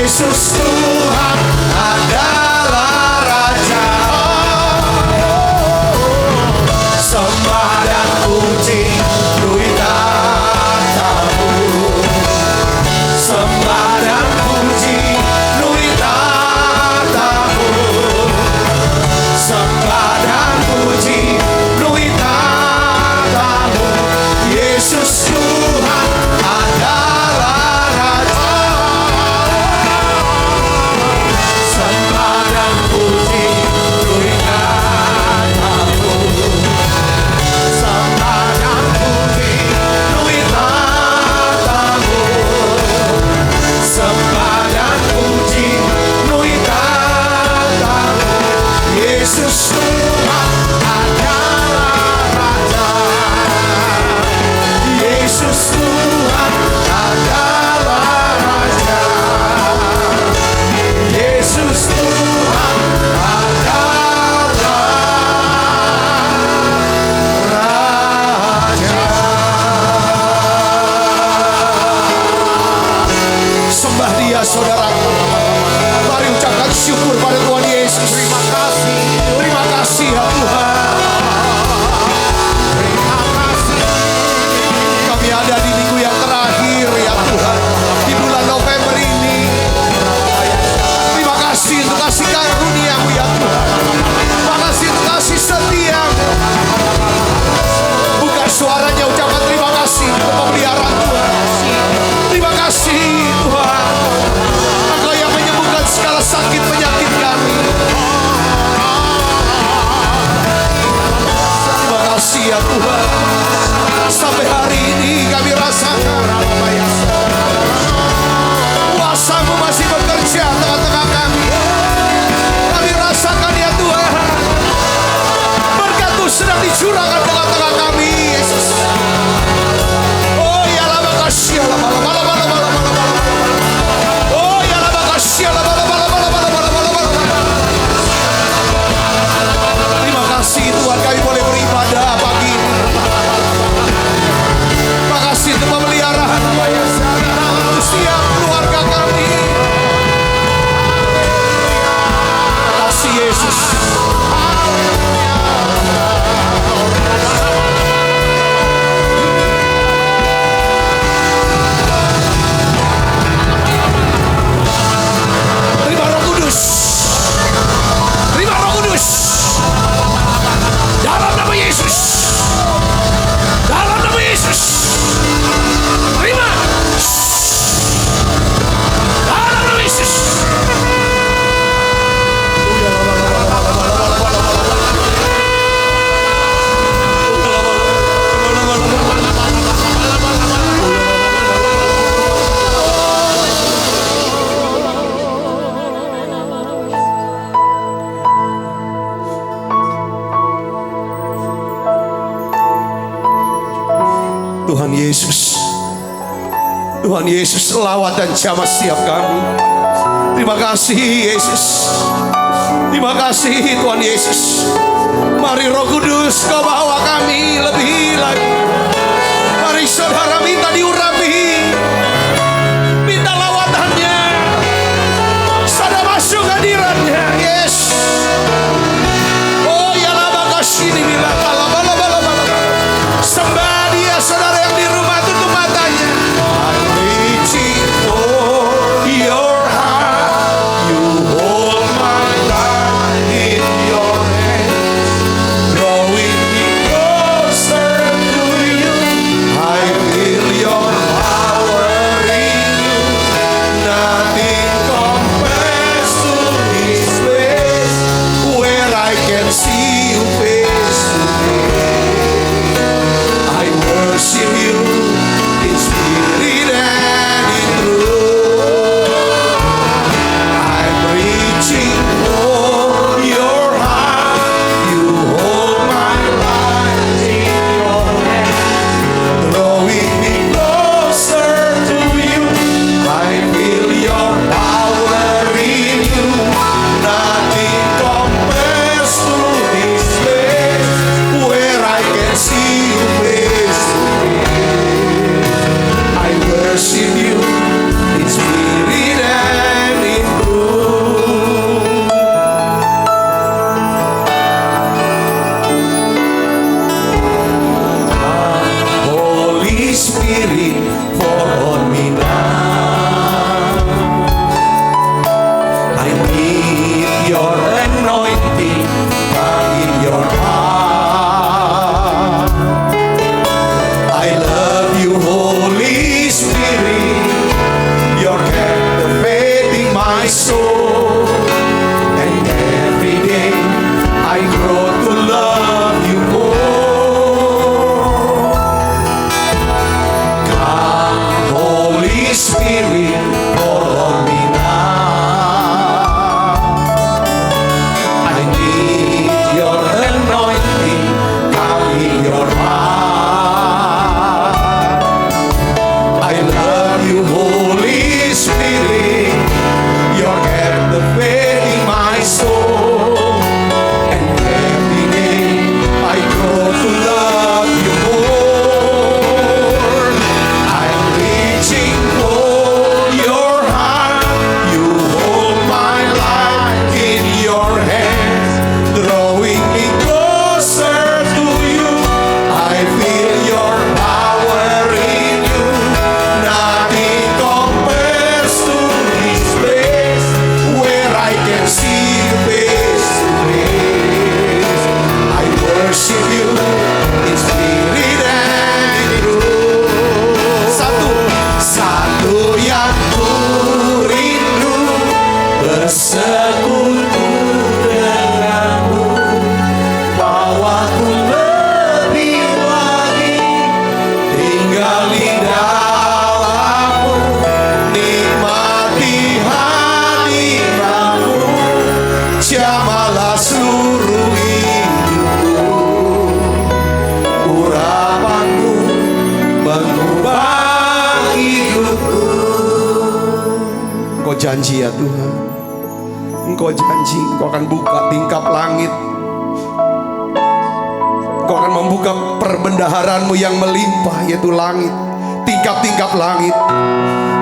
Yesus Tuhan adalah Raja. Sembah dan puji Duh Tatamu. Sembah dan curahkan tengah-tengah kami, Yesus. Oh ya lah, makasih ya lah, oh ya lah, makasih ya lah, terima kasih Tuhan, kami boleh beribadah pagi ini. Makasih untuk pemeliharaan untuk setiap keluarga kami. Makasih Yesus. Terima Roh Kudus. Terima Roh Kudus. Dalam nama Yesus. Dalam nama Yesus. Terima. Dalam nama Yesus. Tuhan Yesus, Tuhan Yesus, lawat dan jamah setiap kami. Terima kasih Yesus. Terima kasih Tuhan Yesus. Mari Roh Kudus, Kau bawa kami lebih lagi. Mari saudara minta diurapi, minta lawatannya, saudara masuk hadirannya. Yes. Oh ya lah, makasih dibilang bala bala bala bala. Sembah Dia, saudara yang di rumah, tutup matanya. I'm reaching for your heart, you hold my life in your hands, drawing me closer to you. I feel your heart. Engkau janji ya Tuhan, Engkau janji Engkau akan buka tingkap langit, Engkau akan membuka perbendaharaan-Mu yang melimpah, yaitu langit, tingkap-tingkap langit.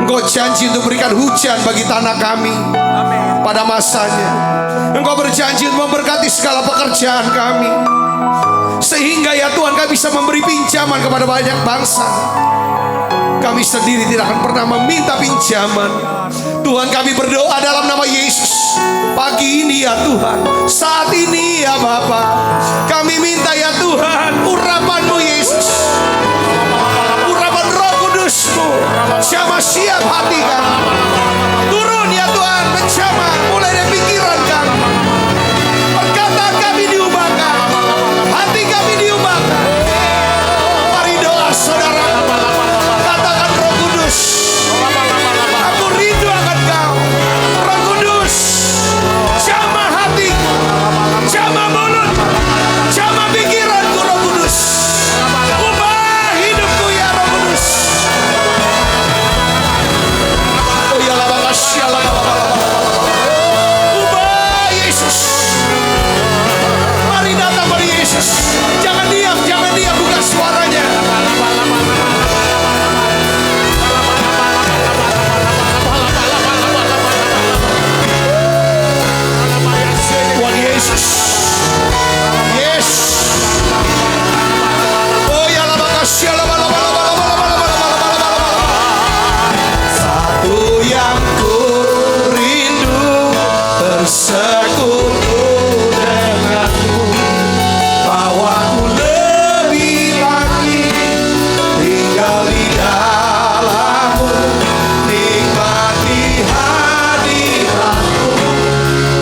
Engkau janji untuk berikan hujan bagi tanah kami pada masanya. Engkau berjanji untuk memberkati segala pekerjaan kami, sehingga ya Tuhan kami bisa memberi pinjaman kepada banyak bangsa. Kami sendiri tidak akan pernah meminta pinjaman. Tuhan, kami berdoa dalam nama Yesus. Pagi ini ya Tuhan, saat ini ya Bapa, kami minta ya Tuhan, urapan-Mu Yesus, urapan Roh Kudus-Mu jamah siap hati kami. Turun ya Tuhan, menjamah mulai dari pikiran kami, perkataan kami diubahkan, hati kami diubahkan. Mari doa saudara, katakan Roh Kudus, aku rindu akan Kau. Roh Kudus, jamah hatiku, jamah mulut, jamah pikiranku. Roh Kudus, ubah hidupku ya Roh Kudus. Oh ya la makasih la ubah Yesus. Mari datang pada Yesus. Jangan diam, buka suaranya. Tuhan Yesus. Yes. Oh ya la makasih la satu yang ku rindu bersekutu denganmu, bawaku lebih lagi tinggal di dalammu, nikmati hadiratmu,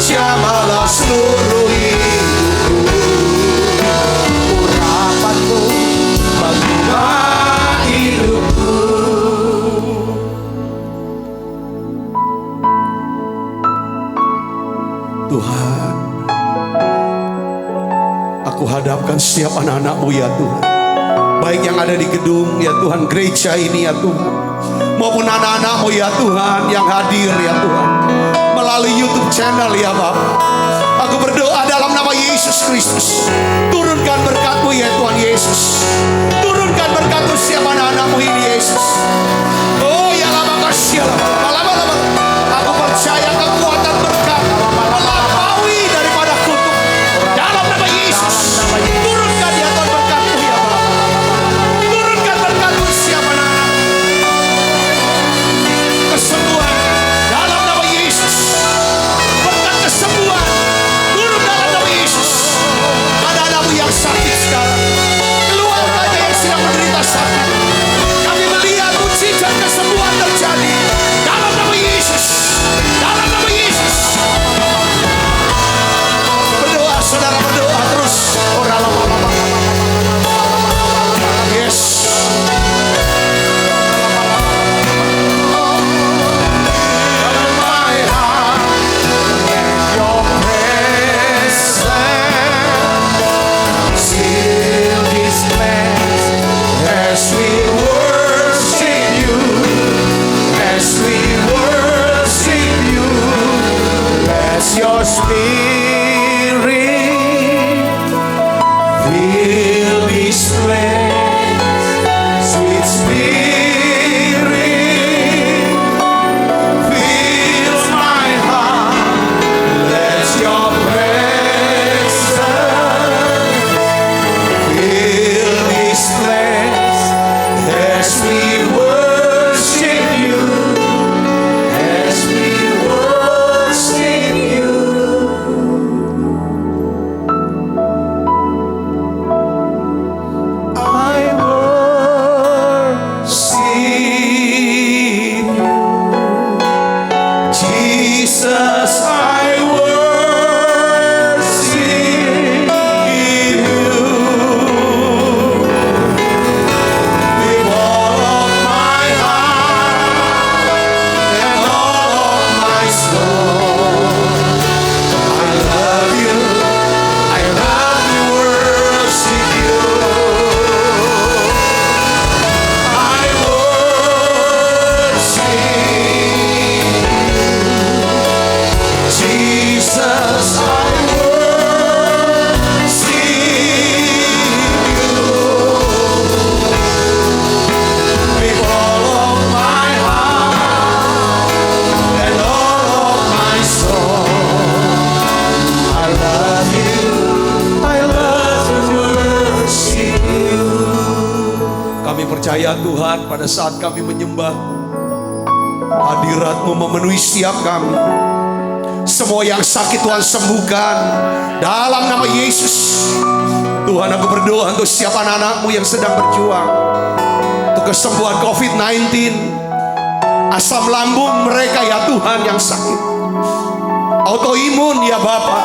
jamahlah seluruh hidupku, urapan-Mu mengubah hidupku. Tuhan, aku hadapkan setiap anak-anak-Mu ya Tuhan, baik yang ada di gedung ya Tuhan, gereja ini ya Tuhan, maupun anak-anak-Mu ya Tuhan yang hadir ya Tuhan melalui YouTube channel ya Bapak. Aku berdoa dalam nama Yesus Kristus, turunkan berkat-Mu ya Tuhan Yesus, turunkan berkat-Mu setiap anak-anak-Mu ini Yesus. Oh ya la makasih la aku percaya kekuatan berkat melampaui daripada kutuk. Dalam nama Yesus, turunkan ya Tuhan berkat-Mu ya Bapak, turunkan berkat-Mu setiap anak-anak. Kesembuhan dalam nama Yesus, berkat kesembuhan turun dalam nama Yesus. Ada anak-Mu yang sakit sekarang, keluarganya yang sedang menderita sakit, kami melihat mujizat kesembuhan terjadi dalam nama Yesus, dalam nama Yesus. Berdoa saudara, berdoa terus. Yes. My heart, your presence, seal this place as we worship you, as we worship you, as your spirit fill this place, sweet spirit fills my heart, let your presence fill this place as we worship you, as we worship you. ya Tuhan, pada saat kami menyembah-Mu, hadirat-Mu memenuhi setiap kami. Semua yang sakit Tuhan sembuhkan dalam nama Yesus. Tuhan, aku berdoa untuk setiap anak-anak-Mu yang sedang berjuang untuk kesembuhan COVID-19, asam lambung mereka ya Tuhan yang sakit, autoimun ya Bapa,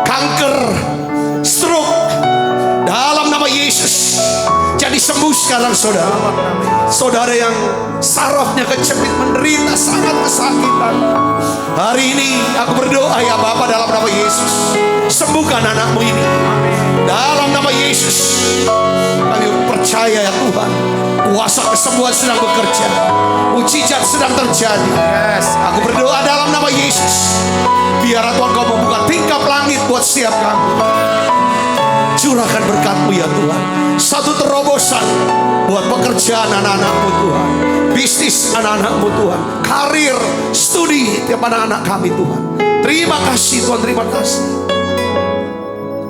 kanker, stroke, dalam nama Yesus jadi sembuh sekarang saudara. Saudara yang sarafnya kejepit menderita sangat kesakitan, hari ini aku berdoa ya Bapa, dalam nama Yesus sembuhkan anakmu ini dalam nama Yesus. Kami percaya ya Tuhan, kuasa kesembuhan sedang bekerja, mujizat sedang terjadi. Aku berdoa dalam nama Yesus, biar Tuhan Kau membuka tingkap langit buat setiap kami. Curahkan berkat-Mu ya Tuhan, satu terobosan buat pekerjaan anak-anak-Mu Tuhan, bisnis anak-anak-Mu Tuhan, karir, studi tiap anak-anak kami Tuhan. Terima kasih Tuhan, terima kasih.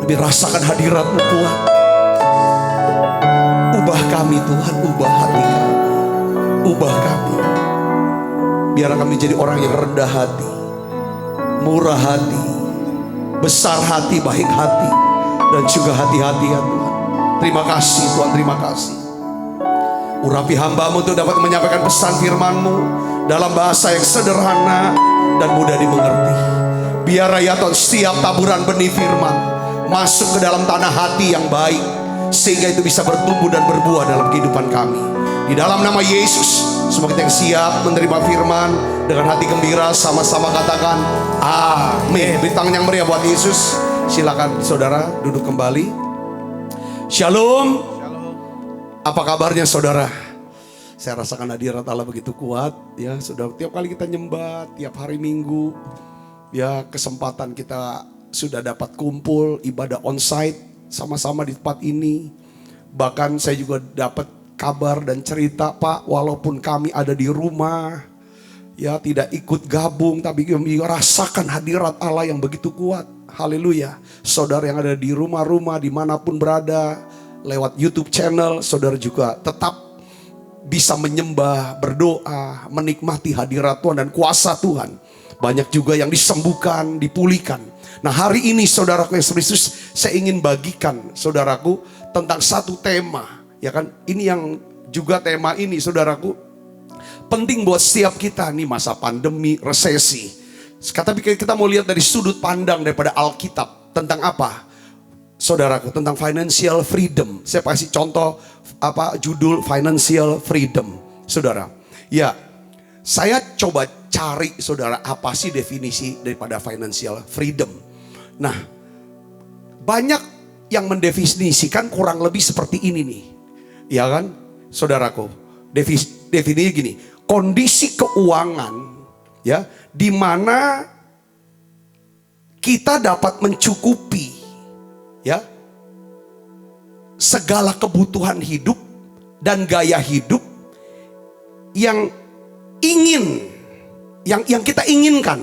Lebih rasakan hadirat-Mu Tuhan. Ubah kami Tuhan, ubah hati kami, ubah kami. Biar kami jadi orang yang rendah hati, murah hati, besar hati, baik hati, dan juga hati-hati ya Tuhan. Terima kasih Tuhan, terima kasih. Urapi hamba-Mu untuk dapat menyampaikan pesan firman-Mu dalam bahasa yang sederhana dan mudah dimengerti. Biar ya Tuhan, setiap taburan benih firman masuk ke dalam tanah hati yang baik, sehingga itu bisa bertumbuh dan berbuah dalam kehidupan kami. Di dalam nama Yesus, semua kita yang siap menerima firman dengan hati gembira, sama-sama katakan amin. Beri tangan yang meriah buat Yesus. Silakan saudara duduk kembali. Shalom. Apa kabarnya saudara? Saya rasakan hadirat Allah begitu kuat ya. Sudah tiap kali kita nyembah, tiap hari Minggu ya, kesempatan kita sudah dapat kumpul ibadah onsite sama-sama di tempat ini. Bahkan saya juga dapat kabar dan cerita, Pak, walaupun kami ada di rumah ya, tidak ikut gabung, tapi kami rasakan hadirat Allah yang begitu kuat. Haleluya. Saudara yang ada di rumah-rumah dimanapun berada, lewat YouTube channel, saudara juga tetap bisa menyembah, berdoa, menikmati hadirat Tuhan dan kuasa Tuhan. Banyak juga yang disembuhkan, dipulihkan. Nah, hari ini saudaraku yang Yesus, saya ingin bagikan saudaraku tentang satu tema, ya kan? Ini yang juga tema ini saudaraku penting buat setiap kita nih, masa pandemi, resesi. Tapi kita mau lihat dari sudut pandang daripada Alkitab tentang apa? Saudaraku, tentang financial freedom. Saya kasih contoh judul financial freedom. Saudara, ya, saya coba cari saudara apa sih definisi daripada financial freedom. Nah, banyak yang mendefinisikan kurang lebih seperti ini nih. Ya kan? Saudaraku, definisinya gini, kondisi keuangan ya, di mana kita dapat mencukupi ya segala kebutuhan hidup dan gaya hidup yang kita inginkan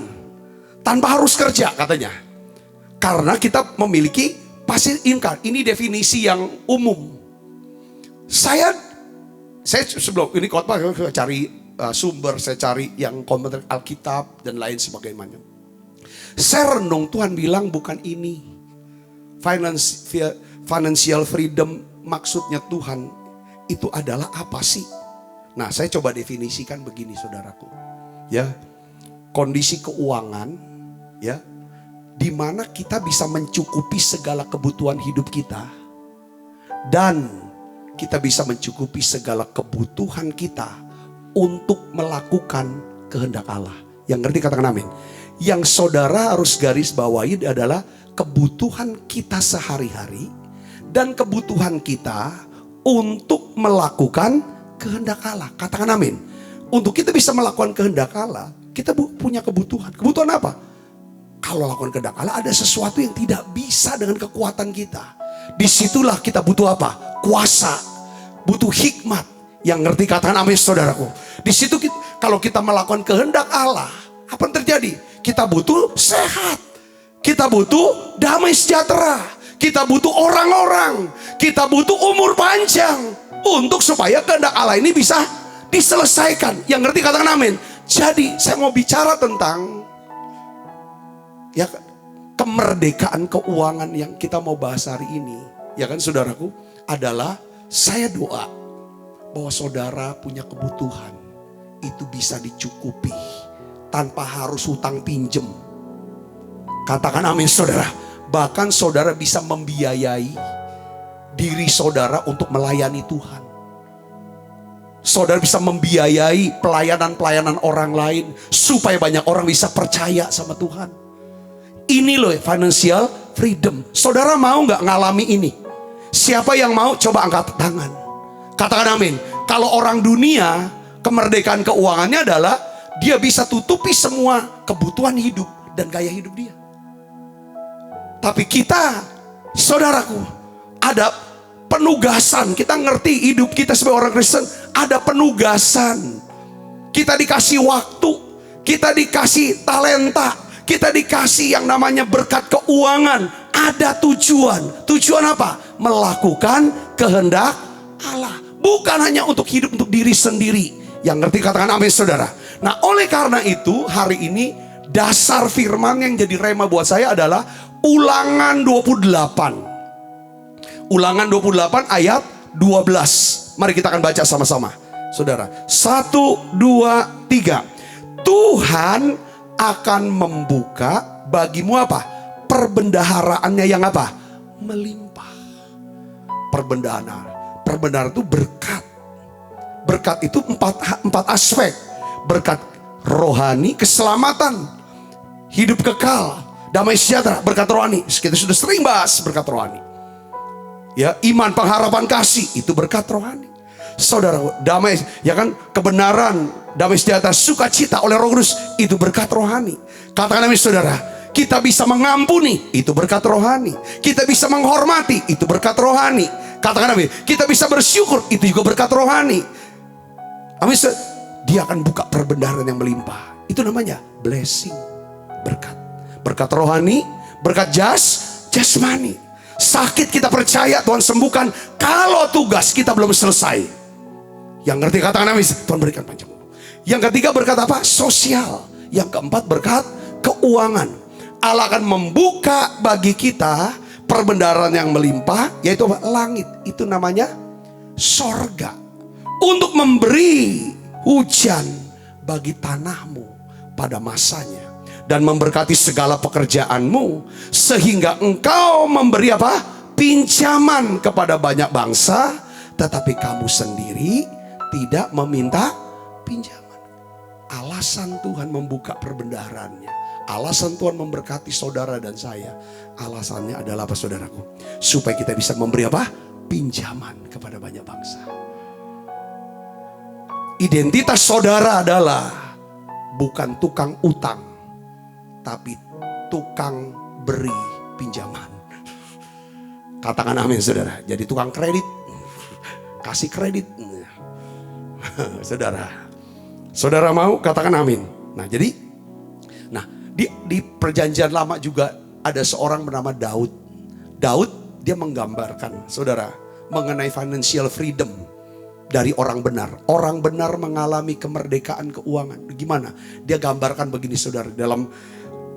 tanpa harus kerja katanya. Karena kita memiliki passive income. Ini definisi yang umum. Saya sebelum ini khotbah saya cari sumber, saya cari yang komentar Alkitab dan lain sebagainya. Saya renung, Tuhan bilang bukan ini. Financial freedom maksudnya Tuhan itu adalah apa sih? Nah, saya coba definisikan begini saudaraku. Ya, kondisi keuangan ya, di mana kita bisa mencukupi segala kebutuhan hidup kita dan kita bisa mencukupi segala kebutuhan kita untuk melakukan kehendak Allah. Yang ngerti katakan amin. Yang saudara harus garis bawahi adalah kebutuhan kita sehari-hari dan kebutuhan kita untuk melakukan kehendak Allah. Katakan amin. Untuk kita bisa melakukan kehendak Allah, kita punya kebutuhan. Kebutuhan apa? Kalau lakukan kehendak Allah, ada sesuatu yang tidak bisa dengan kekuatan kita. Disitulah kita butuh apa? Kuasa, butuh hikmat. Yang ngerti katakan amin saudaraku. Di situ kalau kita melakukan kehendak Allah, apa yang terjadi? Kita butuh sehat, kita butuh damai sejahtera, kita butuh orang-orang, kita butuh umur panjang. untuk supaya kehendak Allah ini bisa diselesaikan. Yang ngerti katakan amin. Jadi saya mau bicara tentang ya kemerdekaan keuangan yang kita mau bahas hari ini. Ya kan saudaraku, adalah saya doa bahwa saudara punya kebutuhan itu bisa dicukupi tanpa harus hutang pinjem. Katakan amin saudara. Bahkan saudara bisa membiayai diri saudara untuk melayani Tuhan. Saudara bisa membiayai pelayanan-pelayanan orang lain supaya banyak orang bisa percaya sama Tuhan. Ini loh financial freedom. Saudara mau gak ngalami ini? Siapa yang mau coba angkat tangan. Katakan amin. Kalau orang dunia, kemerdekaan keuangannya adalah dia bisa tutupi semua kebutuhan hidup dan gaya hidup dia. Tapi kita, saudaraku, ada penugasan. Kita ngerti hidup kita sebagai orang Kristen, ada penugasan. Kita dikasih waktu, kita dikasih talenta, kita dikasih yang namanya berkat keuangan. Ada tujuan. Tujuan apa? Melakukan kehendak Allah. Bukan hanya untuk hidup untuk diri sendiri. Yang ngerti katakan amin saudara. Nah oleh karena itu hari ini dasar firman yang jadi rema buat saya adalah Ulangan 28. Ulangan 28 ayat 12. Mari kita akan baca sama-sama saudara. 1, 2, 3. Tuhan akan membuka bagimu apa? Perbendaharaan yang apa? Melimpah. Perbendaharaan itu berkat. Berkat itu empat aspek. Berkat rohani, keselamatan, hidup kekal, damai sejahtera, berkat rohani. Kita sudah sering bahas berkat rohani. Ya, iman, pengharapan, kasih itu berkat rohani. Saudara, damai, ya kan, kebenaran, damai sejahtera, sukacita oleh Roh Kudus itu berkat rohani. Katakan amin saudara. Kita bisa mengampuni, itu berkat rohani. Kita bisa menghormati, itu berkat rohani. Katakan amin. Kita bisa bersyukur, itu juga berkat rohani. Amin. Dia akan buka perbendaharaan yang melimpah. Itu namanya blessing, berkat. Berkat rohani, berkat jasmani. Sakit kita percaya Tuhan sembuhkan. Kalau tugas kita belum selesai. Yang ngerti katakan amin. Tuhan berikan panjang umur. Yang ketiga berkat apa? Sosial. Yang keempat berkat keuangan. Allah akan membuka bagi kita perbendaharaan yang melimpah, yaitu apa? Langit. Itu namanya sorga. Untuk memberi hujan bagi tanahmu pada masanya. Dan memberkati segala pekerjaanmu. Sehingga engkau memberi apa? Pinjaman kepada banyak bangsa. Tetapi kamu sendiri tidak meminta pinjaman. Alasan Tuhan membuka perbendaharaannya. Alasan Tuhan memberkati saudara dan saya. Alasannya adalah apa saudaraku? Supaya kita bisa memberi apa? Pinjaman kepada banyak bangsa. Identitas saudara adalah bukan tukang utang, tapi tukang beri pinjaman. Katakan amin saudara. Jadi tukang kredit, kasih kredit. Saudara mau katakan amin. Nah jadi, di perjanjian lama juga ada seorang bernama Daud. Daud dia menggambarkan saudara mengenai financial freedom dari orang benar. Orang benar mengalami kemerdekaan keuangan. Gimana? Dia gambarkan begini saudara dalam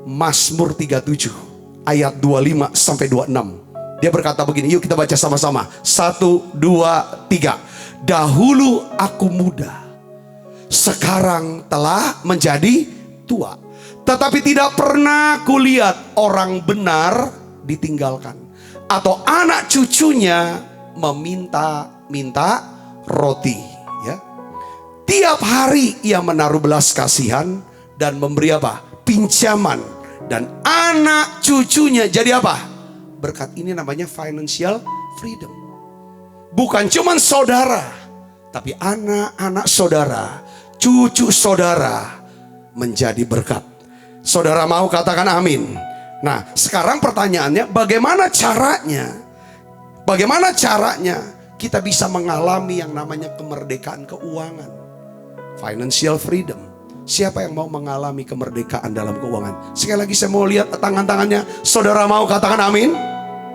Mazmur 37 ayat 25 sampai 26. Dia berkata begini, yuk kita baca sama-sama. 1, 2, 3. Dahulu aku muda, sekarang telah menjadi tua. Tetapi tidak pernah kulihat orang benar ditinggalkan, atau anak cucunya meminta-minta roti. Ya. Tiap hari ia menaruh belas kasihan dan memberi apa? Pinjaman. Dan anak cucunya jadi apa? Berkat. Ini namanya financial freedom. Bukan cuman saudara, tapi anak-anak saudara, cucu saudara menjadi berkat. Saudara mau katakan amin. Nah sekarang pertanyaannya, bagaimana caranya? Bagaimana caranya kita bisa mengalami yang namanya kemerdekaan keuangan? Financial freedom. Siapa yang mau mengalami kemerdekaan dalam keuangan? Sekali lagi saya mau lihat tangan-tangannya. Saudara mau katakan amin?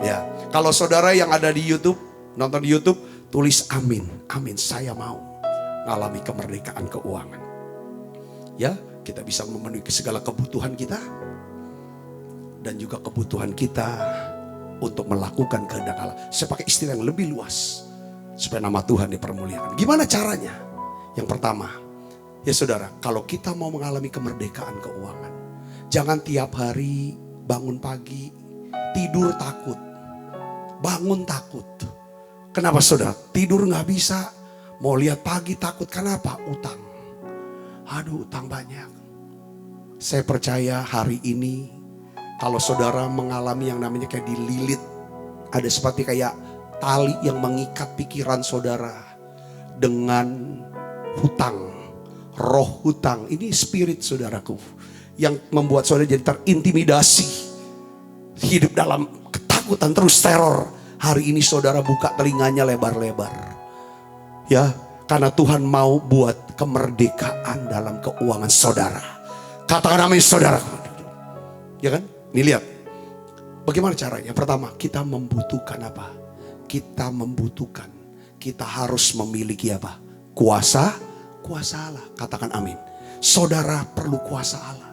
Ya. Kalau saudara yang ada di YouTube, nonton di YouTube, Tulis amin. Amin, saya mau mengalami kemerdekaan keuangan. Ya, kita bisa memenuhi segala kebutuhan kita. Dan juga kebutuhan kita untuk melakukan kehendak Allah. Saya pakai istilah yang lebih luas supaya nama Tuhan dipermuliakan. Gimana caranya? Yang pertama, ya saudara, kalau kita mau mengalami kemerdekaan keuangan, jangan tiap hari bangun pagi, tidur takut, bangun takut. Kenapa saudara? Tidur gak bisa, mau lihat pagi takut. Kenapa? Utang. Aduh, utang banyak. Saya percaya hari ini kalau saudara mengalami yang namanya kayak dililit, ada seperti kayak tali yang mengikat pikiran saudara dengan hutang, roh hutang. Ini spirit saudaraku yang membuat saudara jadi terintimidasi, hidup dalam ketakutan, terus teror. Hari ini saudara buka telinganya lebar-lebar. Ya, karena Tuhan mau buat kemerdekaan dalam keuangan saudara. Katakan amin saudara. Ya kan? Nih lihat, bagaimana caranya? Pertama, kita membutuhkan apa? Kita membutuhkan, kita harus memiliki apa? Kuasa Allah. Katakan amin. Saudara perlu kuasa Allah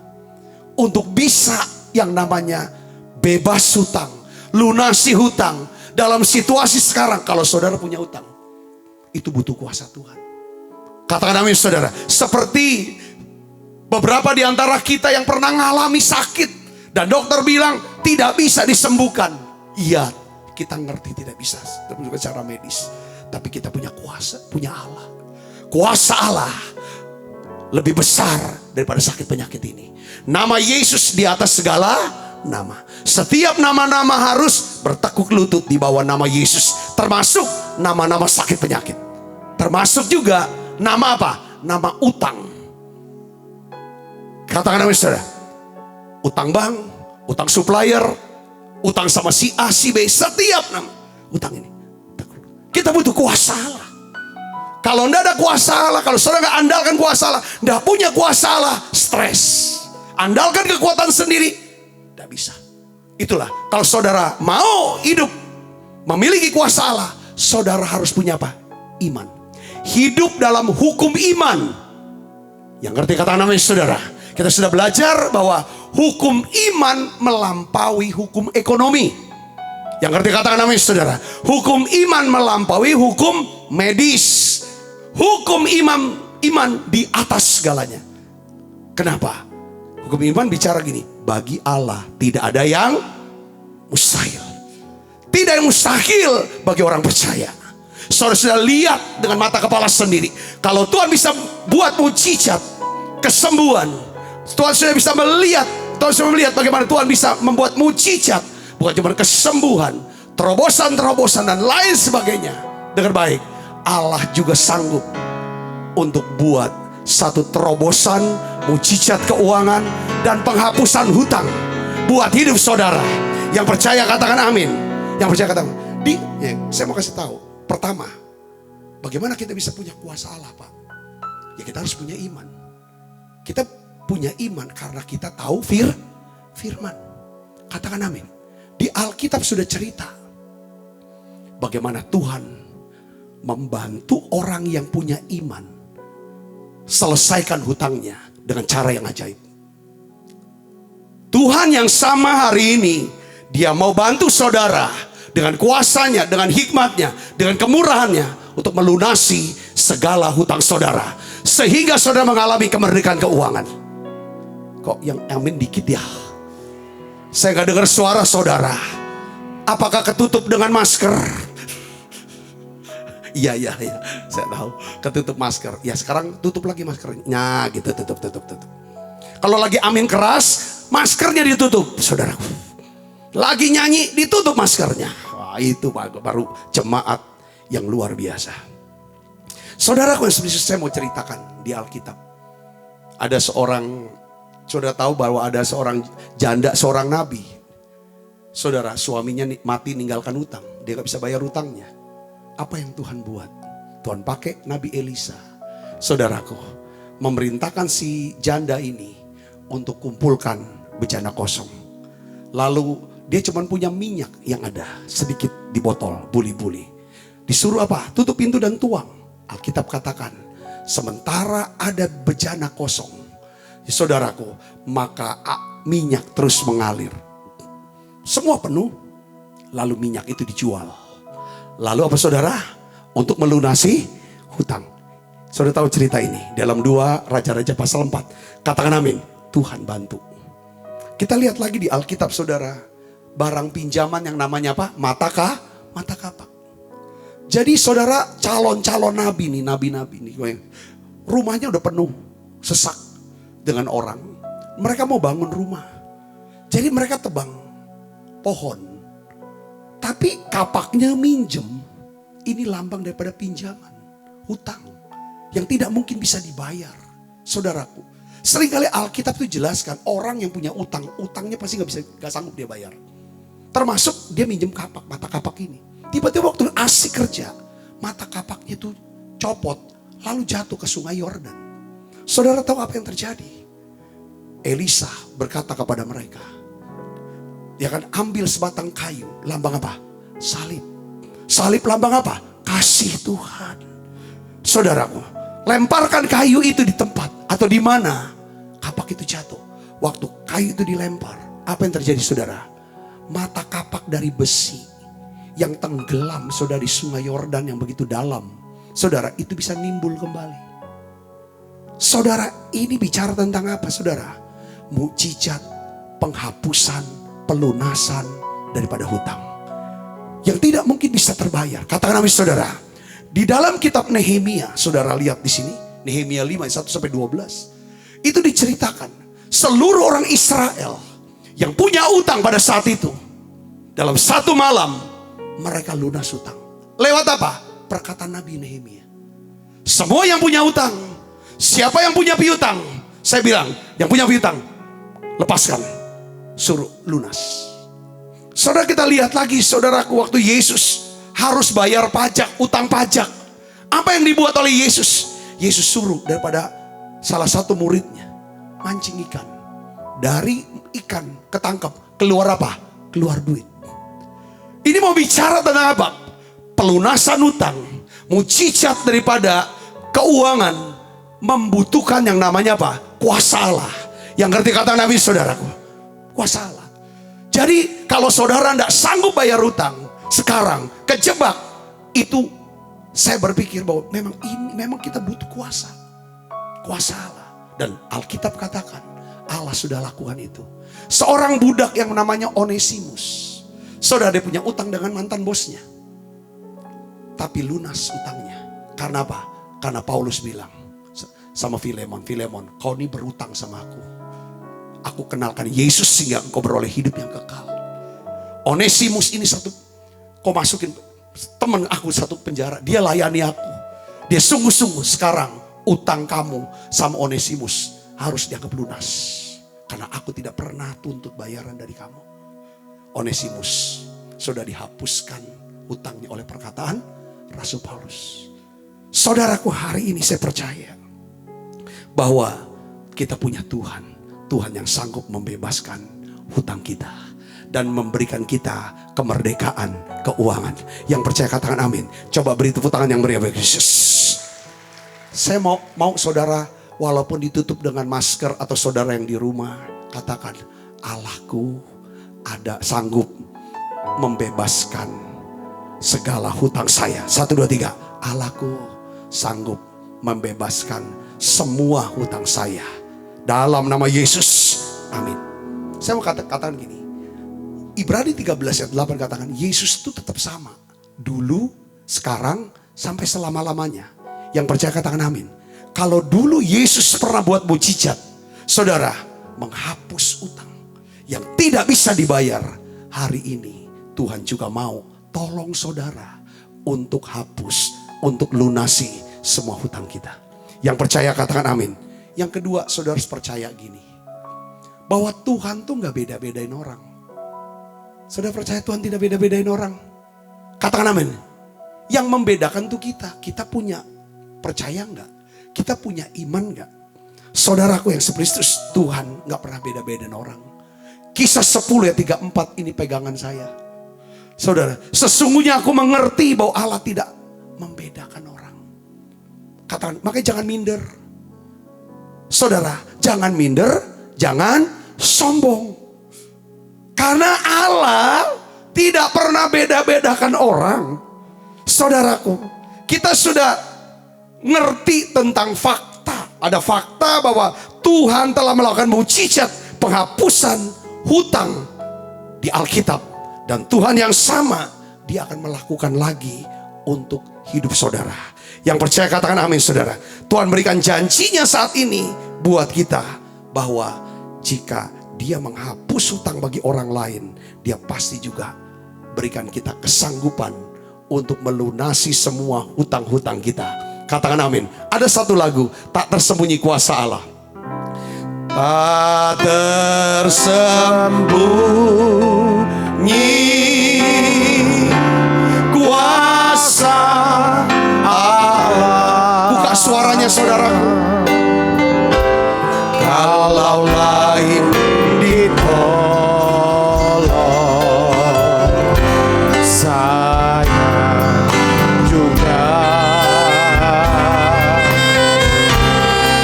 untuk bisa yang namanya bebas hutang, lunasi hutang. Dalam situasi sekarang, kalau saudara punya hutang, itu butuh kuasa Tuhan. Katakan amin saudara. Seperti beberapa di antara kita yang pernah mengalami sakit dan dokter bilang tidak bisa disembuhkan. Iya, kita ngerti tidak bisa secara medis. Tapi kita punya kuasa, punya Allah. Kuasa Allah lebih besar daripada sakit penyakit ini. Nama Yesus di atas segala nama. Setiap nama-nama harus bertekuk lutut di bawah nama Yesus. Termasuk nama-nama sakit penyakit. Termasuk juga nama apa? Nama utang. Katakan amin saudara. Utang bank, utang supplier, utang sama si A, si B, setiap nama utang ini. Kita butuh kuasa Allah. Kalau tidak ada kuasa Allah, kalau saudara nggak andalkan kuasa Allah, tidak punya kuasa Allah, stres. Andalkan kekuatan sendiri, tidak bisa. Itulah, kalau saudara mau hidup memiliki kuasa Allah, saudara harus punya apa? Iman. Hidup dalam hukum iman. Yang ngerti kata namanya saudara. Kita sudah belajar bahwa hukum iman melampaui hukum ekonomi. Yang ngerti katakan namanya saudara. Hukum iman melampaui hukum medis. Hukum iman di atas segalanya. Kenapa? Hukum iman bicara gini. Bagi Allah tidak ada yang mustahil. Tidak yang mustahil bagi orang percaya. Saudara sudah lihat dengan mata kepala sendiri. Kalau Tuhan bisa buat mujizat, kesembuhan, Tuhan sudah bisa melihat, Tuhan sudah melihat bagaimana Tuhan bisa membuat mujizat, bukan cuma kesembuhan, terobosan-terobosan dan lain sebagainya. Dengar baik, Allah juga sanggup untuk buat satu terobosan, mujizat keuangan dan penghapusan hutang buat hidup saudara. Yang percaya katakan amin. Yang percaya katakan. Saya mau kasih tahu. Pertama, bagaimana kita bisa punya kuasa Allah, Pak? Ya kita harus punya iman. Kita punya iman karena kita tahu firman. Katakan amin. Di Alkitab sudah cerita bagaimana Tuhan membantu orang yang punya iman selesaikan hutangnya dengan cara yang ajaib. Tuhan yang sama hari ini, Dia mau bantu saudara dengan kuasanya, dengan hikmatnya, dengan kemurahannya untuk melunasi segala hutang saudara, sehingga saudara mengalami kemerdekaan keuangan. Kok yang amin dikit ya? Saya gak dengar suara saudara. Apakah ketutup dengan masker? Iya, saya tahu ketutup masker. Ya sekarang tutup lagi maskernya, gitu, tutup. Kalau lagi amin keras, maskernya ditutup, saudaraku. Lagi nyanyi, ditutup maskernya. Wah, itu baru jemaat yang luar biasa. Saudaraku, saya mau ceritakan di Alkitab. Ada seorang, saudara tahu bahwa ada seorang janda, seorang nabi. Saudara, suaminya mati ninggalkan hutang. Dia gak bisa bayar hutangnya. Apa yang Tuhan buat? Tuhan pakai Nabi Elisa, saudaraku, memerintahkan si janda ini untuk kumpulkan bejana kosong. Lalu dia cuma punya minyak yang ada sedikit di botol, buli-buli. Disuruh apa? Tutup pintu dan tuang. Alkitab katakan, sementara ada bejana kosong, saudaraku, maka minyak terus mengalir. Semua penuh, lalu minyak itu dijual. Lalu apa saudara? Untuk melunasi hutang. Saudara tahu cerita ini dalam 2 Raja-Raja pasal 4. Katakan amin. Tuhan bantu. Kita lihat lagi di Alkitab saudara, barang pinjaman yang namanya apa? Mata kapak. Jadi saudara, calon-calon nabi nih, nabi-nabi nih, rumahnya udah penuh, sesak dengan orang. Mereka mau bangun rumah. Jadi mereka tebang pohon. Tapi kapaknya minjem. Ini lambang daripada pinjaman, hutang yang tidak mungkin bisa dibayar. Saudaraku, seringkali Alkitab itu jelaskan orang yang punya utang, utangnya pasti gak sanggup dia bayar. Termasuk dia minjem kapak, mata kapak ini. Tiba-tiba waktu asik kerja, mata kapaknya itu copot, lalu jatuh ke sungai Yordan. Saudara tahu apa yang terjadi? Elisa berkata kepada mereka, dia akan ambil sebatang kayu, lambang apa? Salib. Salib lambang apa? Kasih Tuhan. Saudaraku, lemparkan kayu itu di tempat atau di mana kapak itu jatuh. Waktu kayu itu dilempar, apa yang terjadi saudara? Mata kapak dari besi yang tenggelam saudara di sungai Yordan yang begitu dalam, saudara, itu bisa nimbul kembali. Saudara, ini bicara tentang apa saudara? Mukjizat penghapusan, pelunasan daripada hutang yang tidak mungkin bisa terbayar. Katakan amin saudara. Di dalam kitab Nehemia, saudara lihat di sini, Nehemia 5 ayat 1 sampai 12. Itu diceritakan seluruh orang Israel yang punya utang pada saat itu, dalam satu malam mereka lunas hutang. Lewat apa? Perkataan Nabi Nehemia. Semua yang punya utang, siapa yang punya piutang? Saya bilang, yang punya piutang, lepaskan, suruh lunas. Saudara, kita lihat lagi saudaraku, waktu Yesus harus bayar pajak, utang pajak. Apa yang dibuat oleh Yesus? Yesus suruh daripada salah satu muridnya mancing ikan. Dari ikan ketangkap, keluar apa? Keluar duit. Ini mau bicara tentang apa? Pelunasan hutang. Mukjizat daripada keuangan membutuhkan yang namanya apa? Kuasa Allah. Yang ngerti kata Nabi saudaraku? Kuasa Allah. Jadi kalau saudara tidak sanggup bayar hutang sekarang, kejebak, itu saya berpikir bahwa memang kita butuh kuasa. Kuasa Allah. Dan Alkitab katakan Allah sudah lakukan itu. Seorang budak yang namanya Onesimus, saudara, dia punya utang dengan mantan bosnya, tapi lunas utangnya. Karena apa? Karena Paulus bilang sama Filemon, kau ini berutang sama aku. Aku kenalkan Yesus sehingga engkau beroleh hidup yang kekal. Onesimus ini kau masukin teman aku satu penjara, dia layani aku. Dia sungguh-sungguh. Sekarang utang kamu sama Onesimus harus dianggap lunas, karena aku tidak pernah tuntut bayaran dari kamu. Onesimus sudah dihapuskan hutangnya oleh perkataan Rasul Paulus. Saudaraku, hari ini saya percaya bahwa kita punya Tuhan yang sanggup membebaskan hutang kita dan memberikan kita kemerdekaan keuangan. Yang percaya katakan amin. Coba beri tepuk tangan yang meriah bagi Yesus. Saya mau saudara, walaupun ditutup dengan masker, atau saudara yang di rumah, katakan, Allahku ada sanggup membebaskan segala hutang saya. 1, 2, 3. Allahku sanggup membebaskan semua hutang saya dalam nama Yesus. Amin. Saya mau katakan gini. Ibrani 13 ayat 8 katakan Yesus itu tetap sama. Dulu, sekarang, sampai selama-lamanya. Yang percaya katakan amin. Kalau dulu Yesus pernah buat mukjizat, saudara, menghapus utang yang tidak bisa dibayar, hari ini Tuhan juga mau tolong saudara untuk hapus, untuk lunasi semua hutang kita. Yang percaya katakan amin. Yang kedua, saudara harus percaya gini, bahwa Tuhan tuh gak beda-bedain orang. Saudara percaya Tuhan tidak beda-bedain orang? Katakan amin. Yang membedakan tuh kita punya percaya gak? Kita punya iman gak? Saudaraku yang sepristus, Tuhan gak pernah beda-bedain orang. Kisah 10 ayat 34 ini pegangan saya. Saudara, sesungguhnya aku mengerti bahwa Allah tidak membedakan orang. Katakan, makanya jangan minder. Saudara, jangan minder, jangan sombong. Karena Allah tidak pernah beda-bedakan orang. Saudaraku, kita sudah ngerti tentang fakta. Ada fakta bahwa Tuhan telah melakukan mukjizat penghapusan hutang di Alkitab. Dan Tuhan yang sama, Dia akan melakukan lagi untuk hidup saudara. Yang percaya katakan amin saudara. Tuhan berikan janjinya saat ini buat kita, bahwa jika Dia menghapus hutang bagi orang lain, Dia pasti juga berikan kita kesanggupan untuk melunasi semua hutang-hutang kita. Katakan amin. Ada satu lagu, tak tersembunyi kuasa Allah. Tak tersembunyi kuasa Allah. Buka suaranya saudaraku. Kalau lain ditolong, saya juga.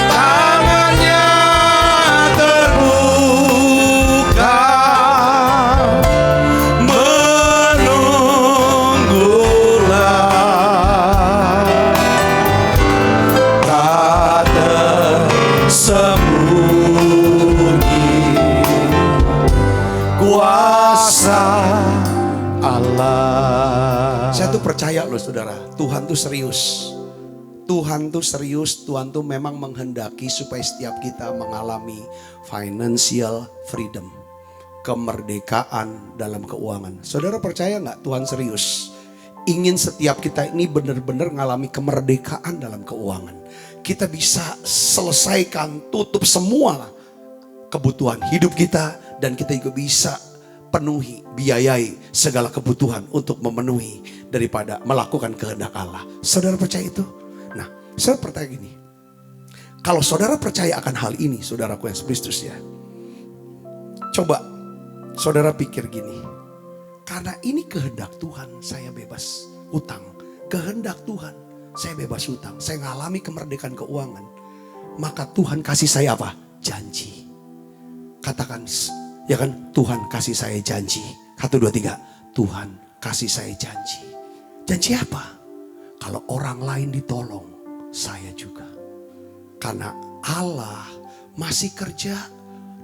Tangannya terbuka, menunggulah. Tak tersembunyi kuasa Allah. Saya tuh percaya loh saudara, Tuhan tuh serius. Tuhan tuh serius, Tuhan tuh memang menghendaki supaya setiap kita mengalami financial freedom. Kemerdekaan dalam keuangan. Saudara percaya gak Tuhan serius? Ingin setiap kita ini benar-benar mengalami kemerdekaan dalam keuangan. Kita bisa selesaikan, tutup semua kebutuhan hidup kita. Dan kita juga bisa penuhi, biayai segala kebutuhan untuk memenuhi daripada melakukan kehendak Allah. Saudara percaya itu? Nah, saya pertanyaan gini. Kalau saudara percaya akan hal ini, saudaraku yang Kristus ya. Coba saudara pikir gini. Karena ini kehendak Tuhan, saya bebas utang. Kehendak Tuhan, saya bebas utang. Saya mengalami kemerdekaan keuangan. Maka Tuhan kasih saya apa? Janji. Katakan, ya kan, Tuhan kasih saya janji. 1, 2, 3. Tuhan kasih saya janji. Janji apa? Kalau orang lain ditolong, saya juga. Karena Allah masih kerja.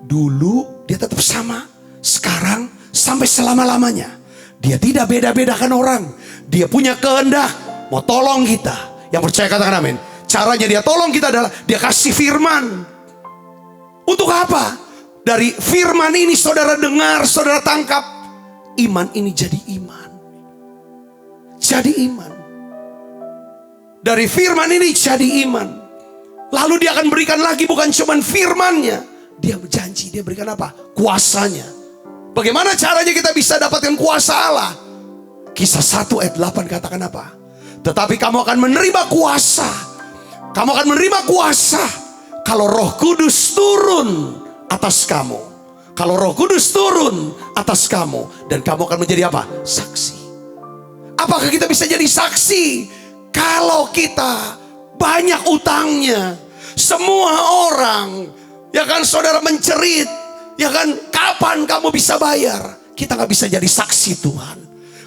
Dulu dia tetap sama. Sekarang sampai selama-lamanya. Dia tidak beda-bedakan orang. Dia punya kehendak mau tolong kita. Yang percaya katakan amin. Caranya dia tolong kita adalah dia kasih firman. Untuk apa? Dari firman ini saudara dengar, saudara tangkap. Iman ini jadi iman. Jadi iman. Dari firman ini jadi iman. Lalu dia akan berikan lagi bukan cuma firmannya. Dia berjanji, dia berikan apa? Kuasanya. Bagaimana caranya kita bisa dapatkan kuasa Allah? Kisah 1 ayat 8 katakan apa? Tetapi kamu akan menerima kuasa. Kamu akan menerima kuasa kalau Roh Kudus turun atas kamu. Kalau Roh Kudus turun atas kamu. Dan kamu akan menjadi apa? Saksi. Apakah kita bisa jadi saksi? Kalau kita banyak utangnya. Semua orang, ya kan saudara mencerit. Ya kan, kapan kamu bisa bayar? Kita gak bisa jadi saksi Tuhan.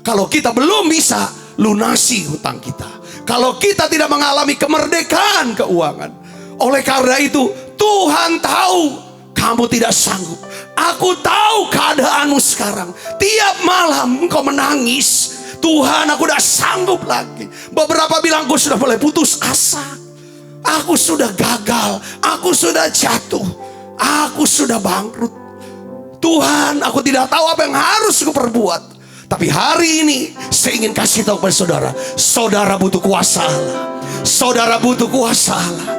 Kalau kita belum bisa lunasi hutang kita. Kalau kita tidak mengalami kemerdekaan keuangan. Oleh karena itu, Tuhan tahu kamu tidak sanggup. Aku tahu keadaanmu sekarang. Tiap malam engkau menangis. Tuhan, aku udah sanggup lagi. Beberapa bilang aku sudah mulai putus asa. Aku sudah gagal. Aku sudah jatuh. Aku sudah bangkrut. Tuhan, aku tidak tahu apa yang harus aku perbuat. Tapi hari ini saya ingin kasih tahu kepada saudara. Saudara butuh kuasa Allah. Saudara butuh kuasa Allah.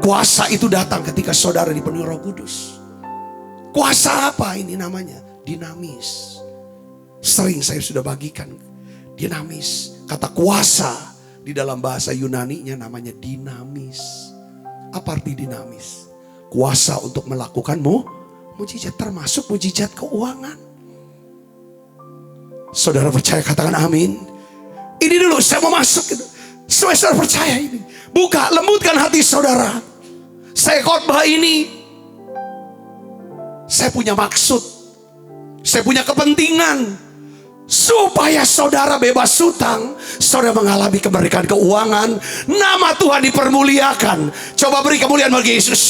Kuasa itu datang ketika saudara dipenuhi Roh Kudus. Kuasa apa ini namanya? Dinamis. Sering saya sudah bagikan. Dinamis. Kata kuasa di dalam bahasa Yunani-nya namanya dinamis. Apa arti dinamis? Kuasa untuk melakukan mujizat, termasuk mujizat keuangan. Saudara percaya katakan amin. Ini dulu saya mau masuk gitu. Saudara percaya ini. Buka, lembutkan hati saudara. Saya khotbah ini, saya punya maksud, saya punya kepentingan, supaya saudara bebas hutang, saudara mengalami kemerdekaan keuangan, nama Tuhan dipermuliakan. Coba beri kemuliaan bagi Yesus.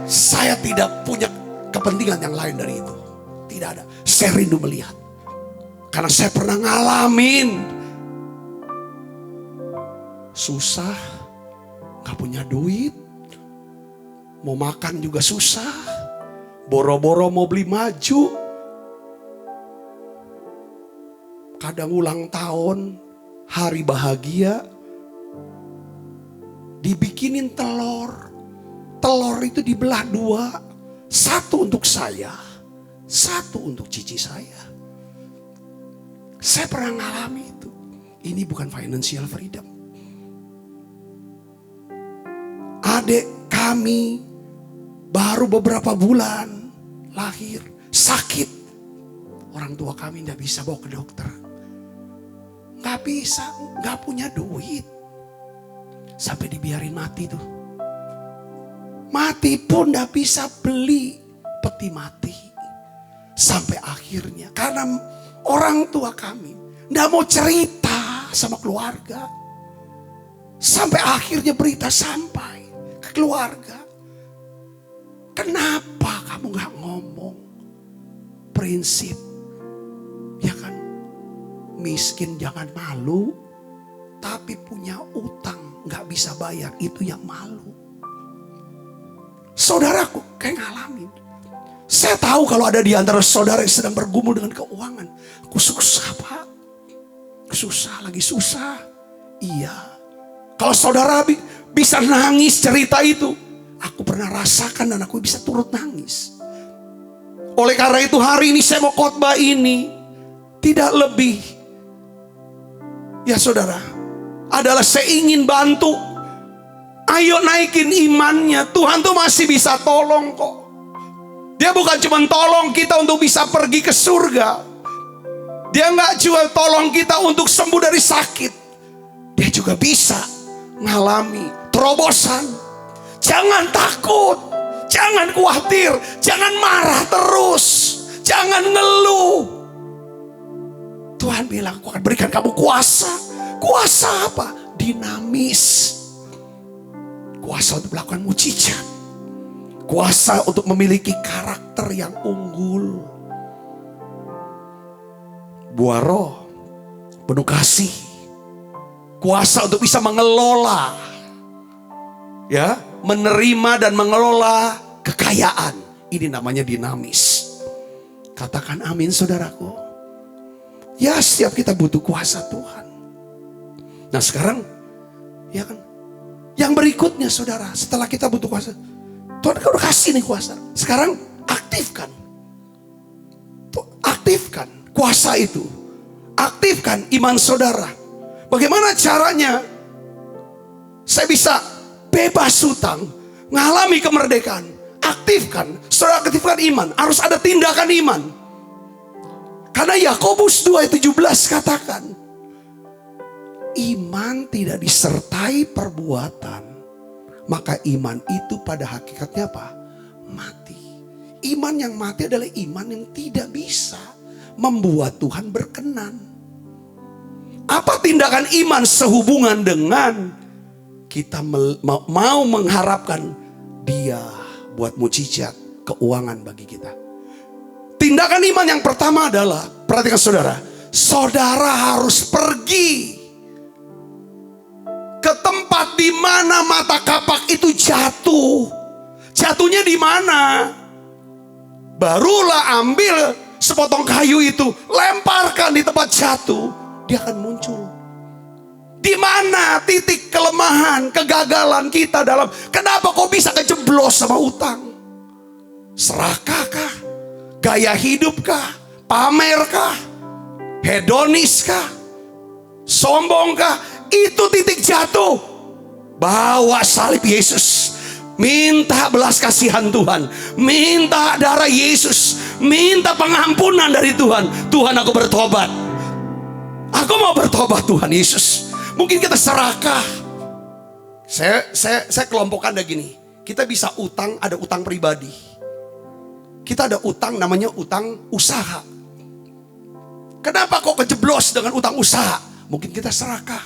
Saya tidak punya kepentingan yang lain dari itu. Tidak ada. Saya rindu melihat. Karena saya pernah ngalamin. Susah. Gak punya duit. Mau makan juga susah. Boro-boro mau beli maju. Kadang ulang tahun, hari bahagia, dibikinin telur. Telur itu dibelah dua. Satu untuk saya, satu untuk cici saya. Saya pernah ngalami itu. Ini bukan financial freedom. Adik kami baru beberapa bulan lahir, sakit. Orang tua kami gak bisa bawa ke dokter. Gak bisa, gak punya duit. Sampai dibiarin mati tuh. Mati pun gak bisa beli peti mati. Sampai akhirnya, karena orang tua kami gak mau cerita sama keluarga. Sampai akhirnya berita sampai ke keluarga. Kenapa kamu gak ngomong prinsip? Ya kan, miskin jangan malu, tapi punya utang gak bisa bayar, itu yang malu. Saudaraku kayak ngalamin. Saya tahu kalau ada di antara saudara yang sedang bergumul dengan keuangan. Aku susah Pak. Susah lagi susah. Iya. Kalau saudara bisa nangis cerita itu. Aku pernah rasakan dan aku bisa turut nangis. Oleh karena itu hari ini saya mau khotbah ini. Tidak lebih. Ya saudara. Adalah saya ingin bantu. Ayo naikin imannya. Tuhan tuh masih bisa tolong kok. Dia bukan cuma tolong kita untuk bisa pergi ke surga. Dia gak cuma tolong kita untuk sembuh dari sakit. Dia juga bisa mengalami terobosan. Jangan takut. Jangan khawatir. Jangan marah terus. Jangan ngeluh. Tuhan bilang, aku akan berikan kamu kuasa. Kuasa apa? Dinamis. Kuasa untuk melakukan mujizat. Kuasa untuk memiliki karakter yang unggul. Buah roh, penuh kasih. Kuasa untuk bisa mengelola, ya, menerima dan mengelola kekayaan. Ini namanya dinamis. Katakan amin saudaraku. Ya, setiap kita butuh kuasa Tuhan. Nah sekarang, ya kan, yang berikutnya saudara, setelah kita butuh kuasa, Tuhan udah kasih nih kuasa. Sekarang aktifkan. Aktifkan kuasa itu. Aktifkan iman saudara. Bagaimana caranya saya bisa bebas hutang, mengalami kemerdekaan? Aktifkan. Saudara aktifkan iman. Harus ada tindakan iman. Karena Yakobus 2:17 katakan, iman tidak disertai perbuatan, maka iman itu pada hakikatnya apa? Mati. Iman yang mati adalah iman yang tidak bisa membuat Tuhan berkenan. Apa tindakan iman sehubungan dengan kita mau mengharapkan Dia buat mujizat keuangan bagi kita? Tindakan iman yang pertama adalah, perhatikan saudara, saudara harus pergi ke tempat di mana mata kapak itu jatuh. Jatuhnya di mana? Barulah ambil sepotong kayu itu, lemparkan di tempat jatuh, dia akan muncul. Di mana titik kelemahan, kegagalan kita dalam, kenapa kok bisa kejeblos sama utang? Serakahkah? Gaya hidupkah? Pamerkah? Hedoniskah? Sombongkah? Itu titik jatuh. Bawa salib Yesus. Minta belas kasihan Tuhan. Minta darah Yesus. Minta pengampunan dari Tuhan. Tuhan, aku bertobat. Aku mau bertobat Tuhan Yesus. Mungkin kita serakah. Saya kelompokkan ada gini. Kita bisa utang, ada utang pribadi. Kita ada utang namanya utang usaha. Kenapa kok kejeblos dengan utang usaha? Mungkin kita serakah.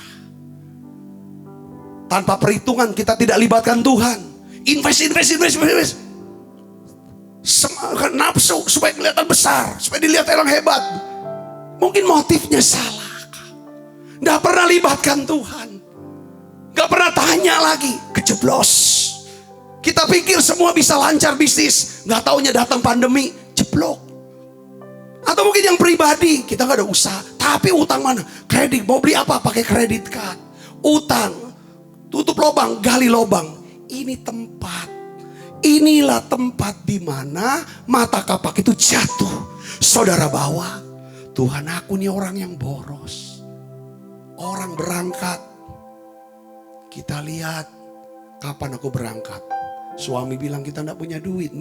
Tanpa perhitungan, kita tidak libatkan Tuhan. Invest. Nafsu supaya kelihatan besar, supaya dilihat orang hebat. Mungkin motifnya salah. Nggak pernah libatkan Tuhan. Nggak pernah tanya lagi. Kejeblos. Kita pikir semua bisa lancar bisnis. Nggak taunya datang pandemi. Jeblok. Atau mungkin yang pribadi. Kita nggak ada usaha. Tapi utang mana? Kredit. Mau beli apa? Pakai kredit card. Utang. Tutup lubang. Gali lubang. Ini tempat. Inilah tempat di mana mata kapak itu jatuh. Saudara bawa. Tuhan, aku nih orang yang boros. Orang berangkat. Kita lihat. Kapan aku berangkat? Suami bilang kita gak punya duit.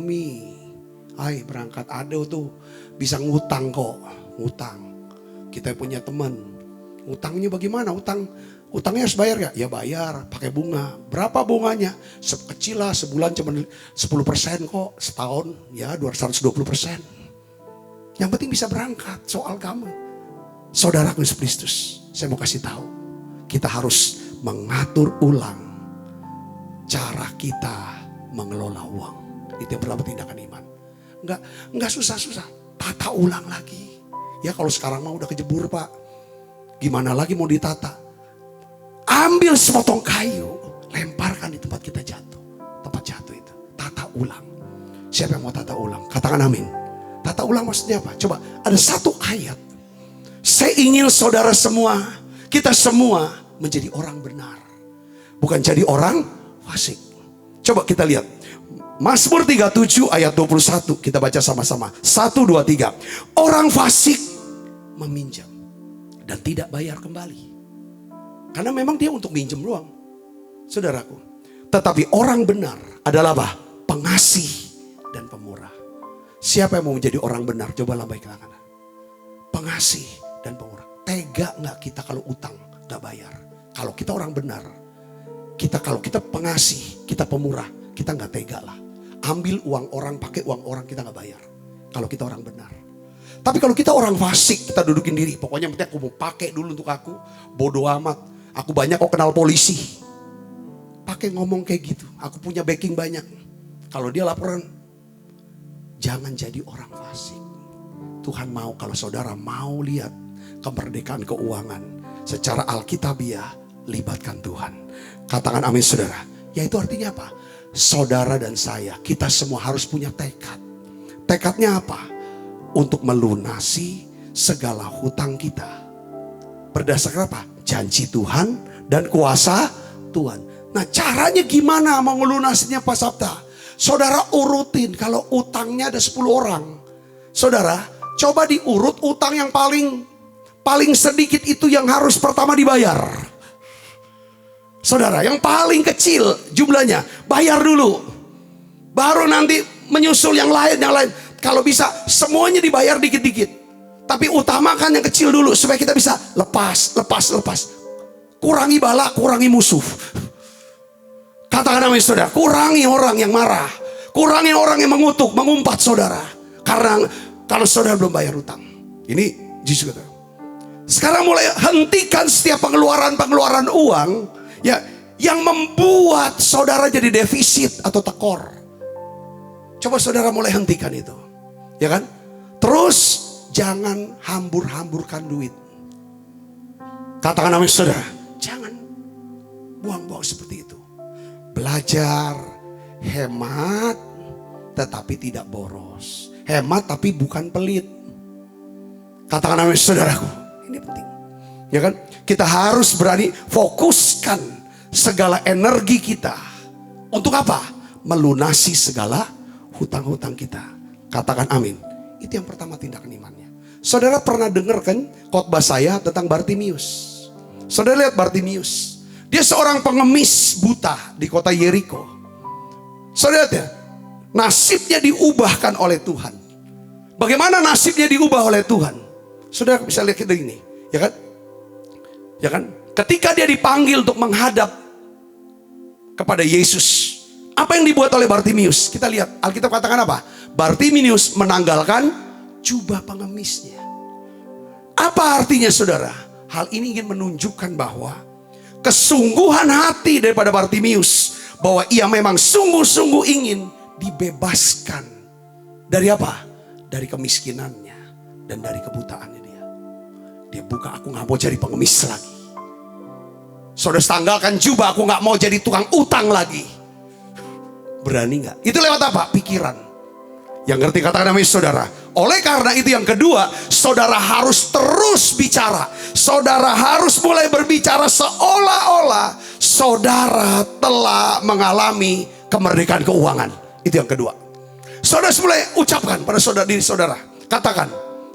Ay, berangkat ada tuh. Bisa ngutang kok. Ngutang. Kita punya teman. Utangnya bagaimana? Utangnya harus bayar gak? Ya bayar. Pakai bunga. Berapa bunganya? Kecil lah. Sebulan cuma 10% kok. Setahun ya 220%. Yang penting bisa berangkat. Soal kamu. Saudaraku Yesus Kristus. Saya mau kasih tahu. Kita harus mengatur ulang cara kita mengelola uang. Itu yang pertama tindakan iman. Enggak susah-susah. Tata ulang lagi. Ya kalau sekarang mah udah kejebur Pak. Gimana lagi mau ditata? Ambil sepotong kayu. Lemparkan di tempat kita jatuh. Tempat jatuh itu. Tata ulang. Siapa yang mau tata ulang? Katakan amin. Tata ulang maksudnya apa? Coba ada satu ayat. Saya ingin saudara semua. Kita semua menjadi orang benar. Bukan jadi orang fasik. Coba kita lihat. Mazmur 37 ayat 21. Kita baca sama-sama. 1, 2, 3. Orang fasik meminjam. Dan tidak bayar kembali. Karena memang dia untuk minjem doang. Saudaraku. Tetapi orang benar adalah apa? Pengasih dan pemurah. Siapa yang mau menjadi orang benar? Coba lambai tangan. Pengasih dan pemurah. Tega gak kita kalau utang gak bayar? Kalau kita orang benar. Kalau kita pengasih, kita pemurah, kita gak tega lah. Ambil uang orang, pakai uang orang, kita gak bayar. Kalau kita orang benar. Tapi kalau kita orang fasik, kita dudukin diri. Pokoknya penting aku mau pakai dulu untuk aku. Bodoh amat. Aku banyak kok kenal polisi. Pakai ngomong kayak gitu. Aku punya backing banyak. Kalau dia laporan, jangan jadi orang fasik. Tuhan mau kalau saudara mau lihat kemerdekaan keuangan secara alkitabiah, libatkan Tuhan. Katakan amin saudara. Yaitu artinya apa? Saudara dan saya, kita semua harus punya tekad. Tekadnya apa? Untuk melunasi segala hutang kita. Berdasarkan apa? Janji Tuhan dan kuasa Tuhan. Nah caranya gimana mau ngelunasinya Pak Sabta? Saudara urutin. Kalau utangnya ada 10 orang. Saudara coba diurut utang yang paling sedikit itu yang harus pertama dibayar. Saudara yang paling kecil jumlahnya bayar dulu. Baru nanti menyusul yang lain. Kalau bisa semuanya dibayar dikit-dikit. Tapi utamakan yang kecil dulu supaya kita bisa lepas. Kurangi bala, kurangi musuh. Katakan amin saudara. Kurangi orang yang marah. Kurangi orang yang mengutuk, mengumpat saudara. Karena kalau saudara belum bayar utang. Ini justru kata. Sekarang mulai hentikan setiap pengeluaran uang ya yang membuat saudara jadi defisit atau tekor. Coba saudara mulai hentikan itu. Ya kan? Terus jangan hambur-hamburkan duit. Katakan amin saudara. Jangan buang-buang seperti itu. Belajar hemat tetapi tidak boros. Hemat tapi bukan pelit. Katakan amin saudaraku. Ini penting. Ya kan? Kita harus berani fokuskan segala energi kita. Untuk apa? Melunasi segala hutang-hutang kita. Katakan amin. Itu yang pertama tindakan imannya. Saudara pernah dengar kan khotbah saya tentang Bartimius? Saudara lihat Bartimius. Dia seorang pengemis buta di kota Yeriko. Saudara lihat ya. Nasibnya diubahkan oleh Tuhan. Bagaimana nasibnya diubah oleh Tuhan? Saudara bisa lihat kita ini. Ya kan? Ya kan? ketika dia dipanggil untuk menghadap kepada Yesus, apa yang dibuat oleh Bartimius? Kita lihat Alkitab katakan apa? Bartimius menanggalkan jubah pengemisnya. Apa artinya saudara? Hal ini ingin menunjukkan bahwa kesungguhan hati daripada Bartimius, bahwa ia memang sungguh-sungguh ingin dibebaskan dari apa? Dari kemiskinannya dan dari kebutaannya dia. Dia buka, aku gak mau jadi pengemis lagi. Saudara tanggalkan jubah, aku gak mau jadi tukang utang lagi. Berani gak? Itu lewat apa? Pikiran. Yang ngerti katakan namanya saudara. Oleh karena itu yang kedua, saudara harus terus bicara. Saudara harus mulai berbicara seolah-olah saudara telah mengalami kemerdekaan keuangan. Itu yang kedua. Saudara mulai ucapkan pada saudara diri saudara. Katakan,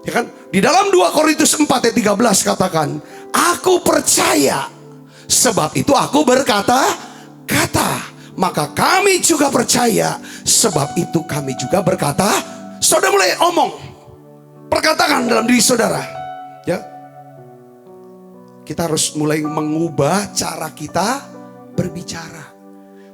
ya kan? Di dalam 2 Korintus 4 ayat 13 katakan, aku percaya, sebab itu aku berkata-kata. Maka kami juga percaya, sebab itu kami juga berkata. Saudara mulai omong, perkatakan dalam diri saudara, ya. Kita harus mulai mengubah cara kita berbicara.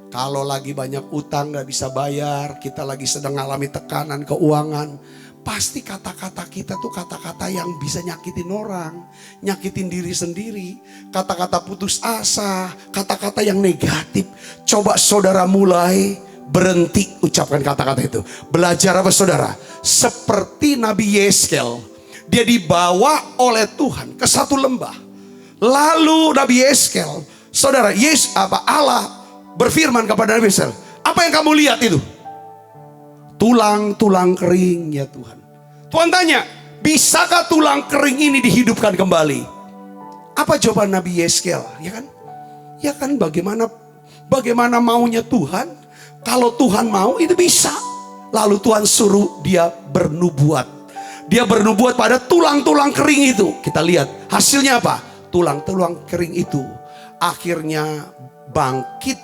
Kalau lagi banyak utang gak bisa bayar, kita lagi sedang mengalami tekanan keuangan, pasti kata-kata kita tuh kata-kata yang bisa nyakitin orang, nyakitin diri sendiri, kata-kata putus asa, kata-kata yang negatif. Coba saudara mulai berhenti ucapkan kata-kata itu. Belajar apa saudara? Seperti Nabi Yeskel, dia dibawa oleh Tuhan ke satu lembah. Lalu Nabi Yeskel, saudara, Allah berfirman kepada Nabi Yeskel, apa yang kamu lihat itu? Tulang-tulang kering ya Tuhan. Tuhan tanya, bisakah tulang kering ini dihidupkan kembali? Apa jawaban Nabi Yeskel? Ya kan? Ya kan, bagaimana maunya Tuhan? Kalau Tuhan mau itu bisa. Lalu Tuhan suruh dia bernubuat. Dia bernubuat pada tulang-tulang kering itu. Kita lihat hasilnya apa? Tulang-tulang kering itu akhirnya bangkit,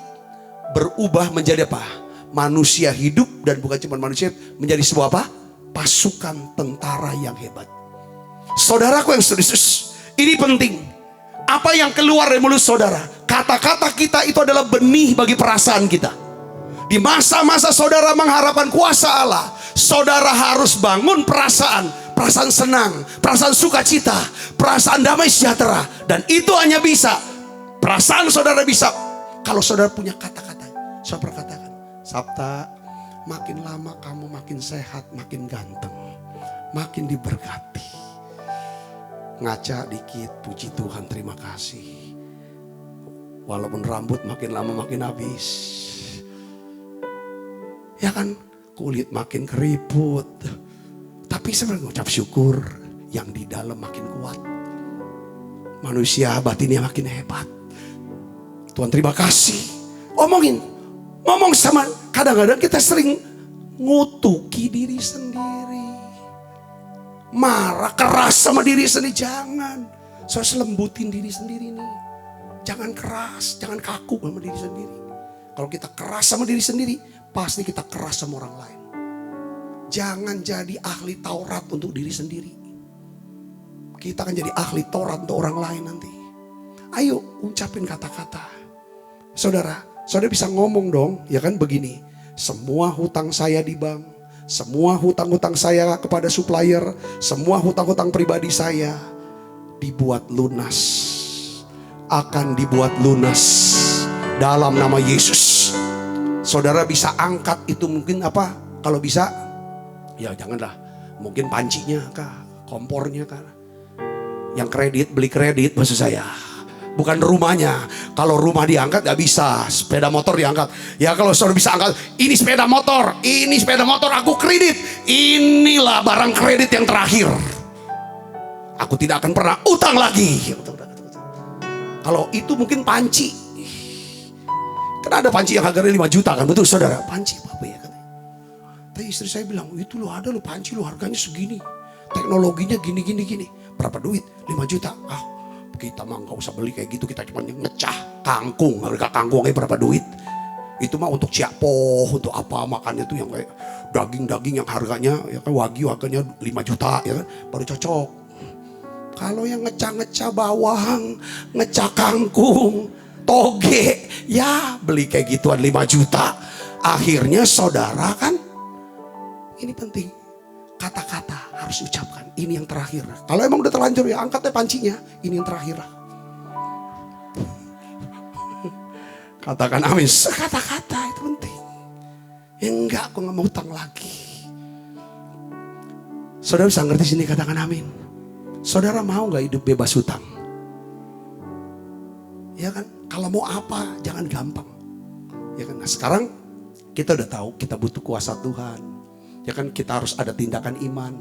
berubah menjadi apa? Manusia hidup, dan bukan cuma manusia, menjadi sebuah apa? Pasukan tentara yang hebat. Saudaraku yang serius, ini penting. Apa yang keluar dari mulut saudara, kata-kata kita itu adalah benih bagi perasaan kita. Di masa-masa saudara mengharapkan kuasa Allah, saudara harus bangun perasaan senang, perasaan sukacita, perasaan damai sejahtera. Dan itu hanya bisa, perasaan saudara bisa kalau saudara punya kata-kata. Saudara katakan, Sabta, makin lama kamu makin sehat, makin ganteng, makin diberkati. Ngaca dikit, puji Tuhan, terima kasih. Walaupun rambut makin lama makin habis, ya kan, kulit makin keriput, tapi sebenarnya ucap syukur, yang di dalam makin kuat. Manusia batinnya makin hebat. Tuhan terima kasih. Ngomong sama, kadang-kadang kita sering ngutuki diri sendiri, marah keras sama diri sendiri. Jangan, selembutin diri sendiri nih. Jangan keras, jangan kaku sama diri sendiri. Kalau kita keras sama diri sendiri, pasti kita keras sama orang lain. Jangan jadi ahli Taurat untuk diri sendiri. Kita akan jadi ahli Taurat untuk orang lain nanti. Ayo ucapin kata-kata. Saudara bisa ngomong dong, ya kan, begini. Semua hutang saya di bank, semua hutang-hutang saya kepada supplier, semua hutang-hutang pribadi saya dibuat lunas. Akan dibuat lunas dalam nama Yesus. Saudara bisa angkat itu mungkin apa? Kalau bisa, ya janganlah. Mungkin pancinya kah, kompornya kah. Yang kredit, beli kredit maksud saya. Bukan rumahnya. Kalau rumah diangkat gak bisa. Sepeda motor diangkat. Ya kalau saudara bisa angkat, ini sepeda motor aku kredit. Inilah barang kredit yang terakhir. Aku tidak akan pernah utang lagi. Kalau itu mungkin panci. Karena ada panci yang harganya 5 juta kan, betul saudara? Panci apa ya kan? Tapi istri saya bilang, itu lo ada lo panci lo harganya segini, teknologinya gini. Berapa duit? 5 juta. Kita mah gak usah beli kayak gitu, kita cuma ngecah kangkung. Harga kangkungnya berapa duit? Itu mah untuk ciapoh, untuk apa makannya tuh yang kayak daging yang harganya ya kan wagyu harganya 5 juta ya kan, baru cocok. Kalau yang ngecah-ngecah bawang, ngecah kangkung, toge, ya beli kayak gituan 5 juta. Akhirnya saudara kan, ini penting, kata-kata harus ucapkan. Ini yang terakhir. Kalau emang udah terlanjur ya angkat deh pancinya. Ini yang terakhir. Katakan amin. Kata-kata itu penting. Ya enggak, aku gak mau utang lagi. Saudara bisa ngerti sini, katakan amin. Saudara mau gak hidup bebas hutang? Ya kan? Kalau mau apa, jangan gampang. Ya kan? Nah sekarang kita udah tahu kita butuh kuasa Tuhan. Ya kan, kita harus ada tindakan iman.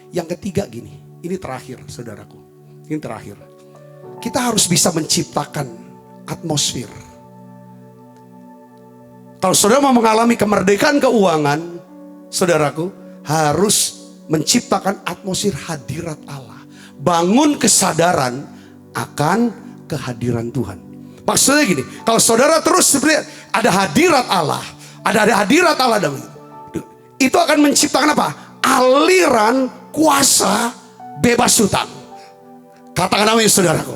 Yang ketiga gini, ini terakhir saudaraku. Ini terakhir. Kita harus bisa menciptakan atmosfer. Kalau saudara mau mengalami kemerdekaan keuangan, saudaraku harus menciptakan atmosfer hadirat Allah. Bangun kesadaran akan kehadiran Tuhan. Maksudnya gini, kalau saudara terus seperti ada hadirat Allah, ada hadirat Allah dalam itu akan menciptakan apa? Aliran kuasa bebas hutang. Katakan amin saudaraku.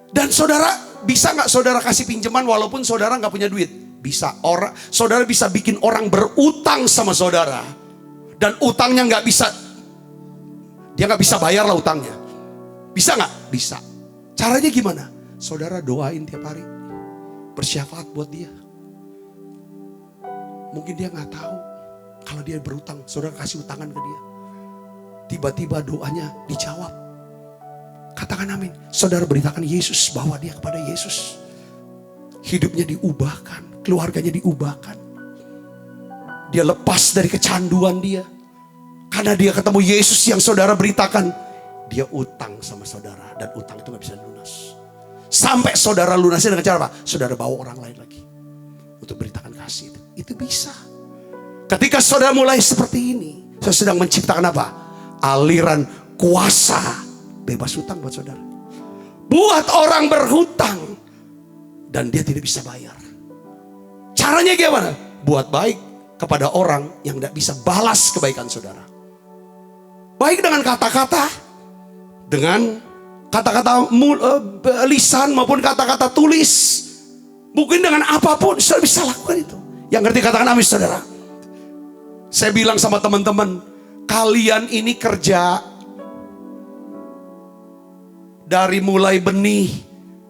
Dan saudara bisa nggak saudara kasih pinjaman walaupun saudara nggak punya duit? Bisa. Saudara bisa bikin orang berutang sama saudara dan utangnya nggak bisa, dia nggak bisa bayar lah utangnya. Bisa nggak? Bisa. Caranya gimana? Saudara doain tiap hari, bersyafaat buat dia. Mungkin dia nggak tahu kalau dia berutang, saudara kasih utangan ke dia. Tiba-tiba doanya dijawab. Katakan amin. Saudara beritakan Yesus, bawa dia kepada Yesus. Hidupnya diubahkan, keluarganya diubahkan. Dia lepas dari kecanduan dia. Karena dia ketemu Yesus yang saudara beritakan. Dia utang sama saudara dan utang itu gak bisa lunas. Sampai saudara lunasnya dengan cara apa? Saudara bawa orang lain lagi untuk beritakan kasih itu. Itu bisa. Ketika saudara mulai seperti ini, saya sedang menciptakan apa? Aliran kuasa bebas hutang buat saudara. Buat orang berhutang dan dia tidak bisa bayar. Caranya gimana? Buat baik kepada orang yang tidak bisa balas kebaikan saudara. Baik dengan kata-kata, dengan kata-kata lisan maupun kata-kata tulis. Mungkin dengan apapun saudara bisa lakukan itu. Yang ngerti katakan amin saudara. Saya bilang sama teman-teman, kalian ini kerja dari mulai benih,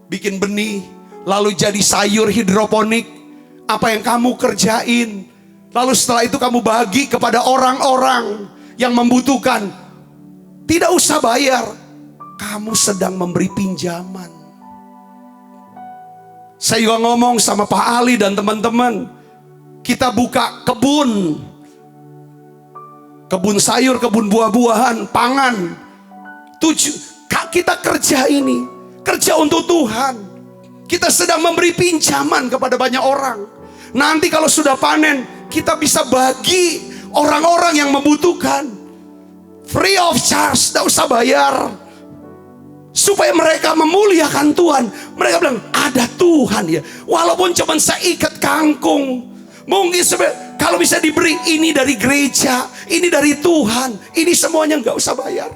bikin benih, lalu jadi sayur hidroponik. Apa yang kamu kerjain, lalu setelah itu kamu bagi kepada orang-orang yang membutuhkan. Tidak usah bayar, kamu sedang memberi pinjaman. Saya juga ngomong sama Pak Ali dan teman-teman, kita buka kebun sayur, kebun buah-buahan, pangan. Kita kerja ini, kerja untuk Tuhan. Kita sedang memberi pinjaman kepada banyak orang. Nanti kalau sudah panen, kita bisa bagi orang-orang yang membutuhkan. Free of charge, tidak usah bayar. Supaya mereka memuliakan Tuhan. Mereka bilang, ada Tuhan ya. Walaupun cuma seikat kangkung. Mungkin kalau bisa diberi, ini dari gereja, ini dari Tuhan, ini semuanya nggak usah bayar.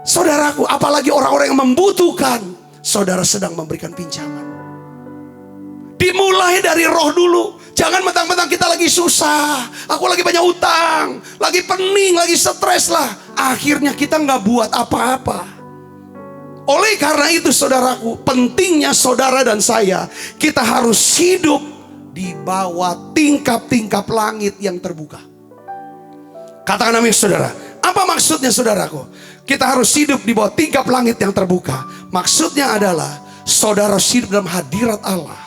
Saudaraku, apalagi orang-orang yang membutuhkan, saudara sedang memberikan pinjaman. Dimulai dari roh dulu. Jangan mentang-mentang kita lagi susah, aku lagi banyak utang, lagi pening, lagi stres lah. Akhirnya kita nggak buat apa-apa. Oleh karena itu saudaraku, pentingnya saudara dan saya, kita harus hidup di bawah tingkap-tingkap langit yang terbuka. Katakan amin saudara. Apa maksudnya saudaraku? Kita harus hidup di bawah tingkap langit yang terbuka. Maksudnya adalah saudara hidup dalam hadirat Allah,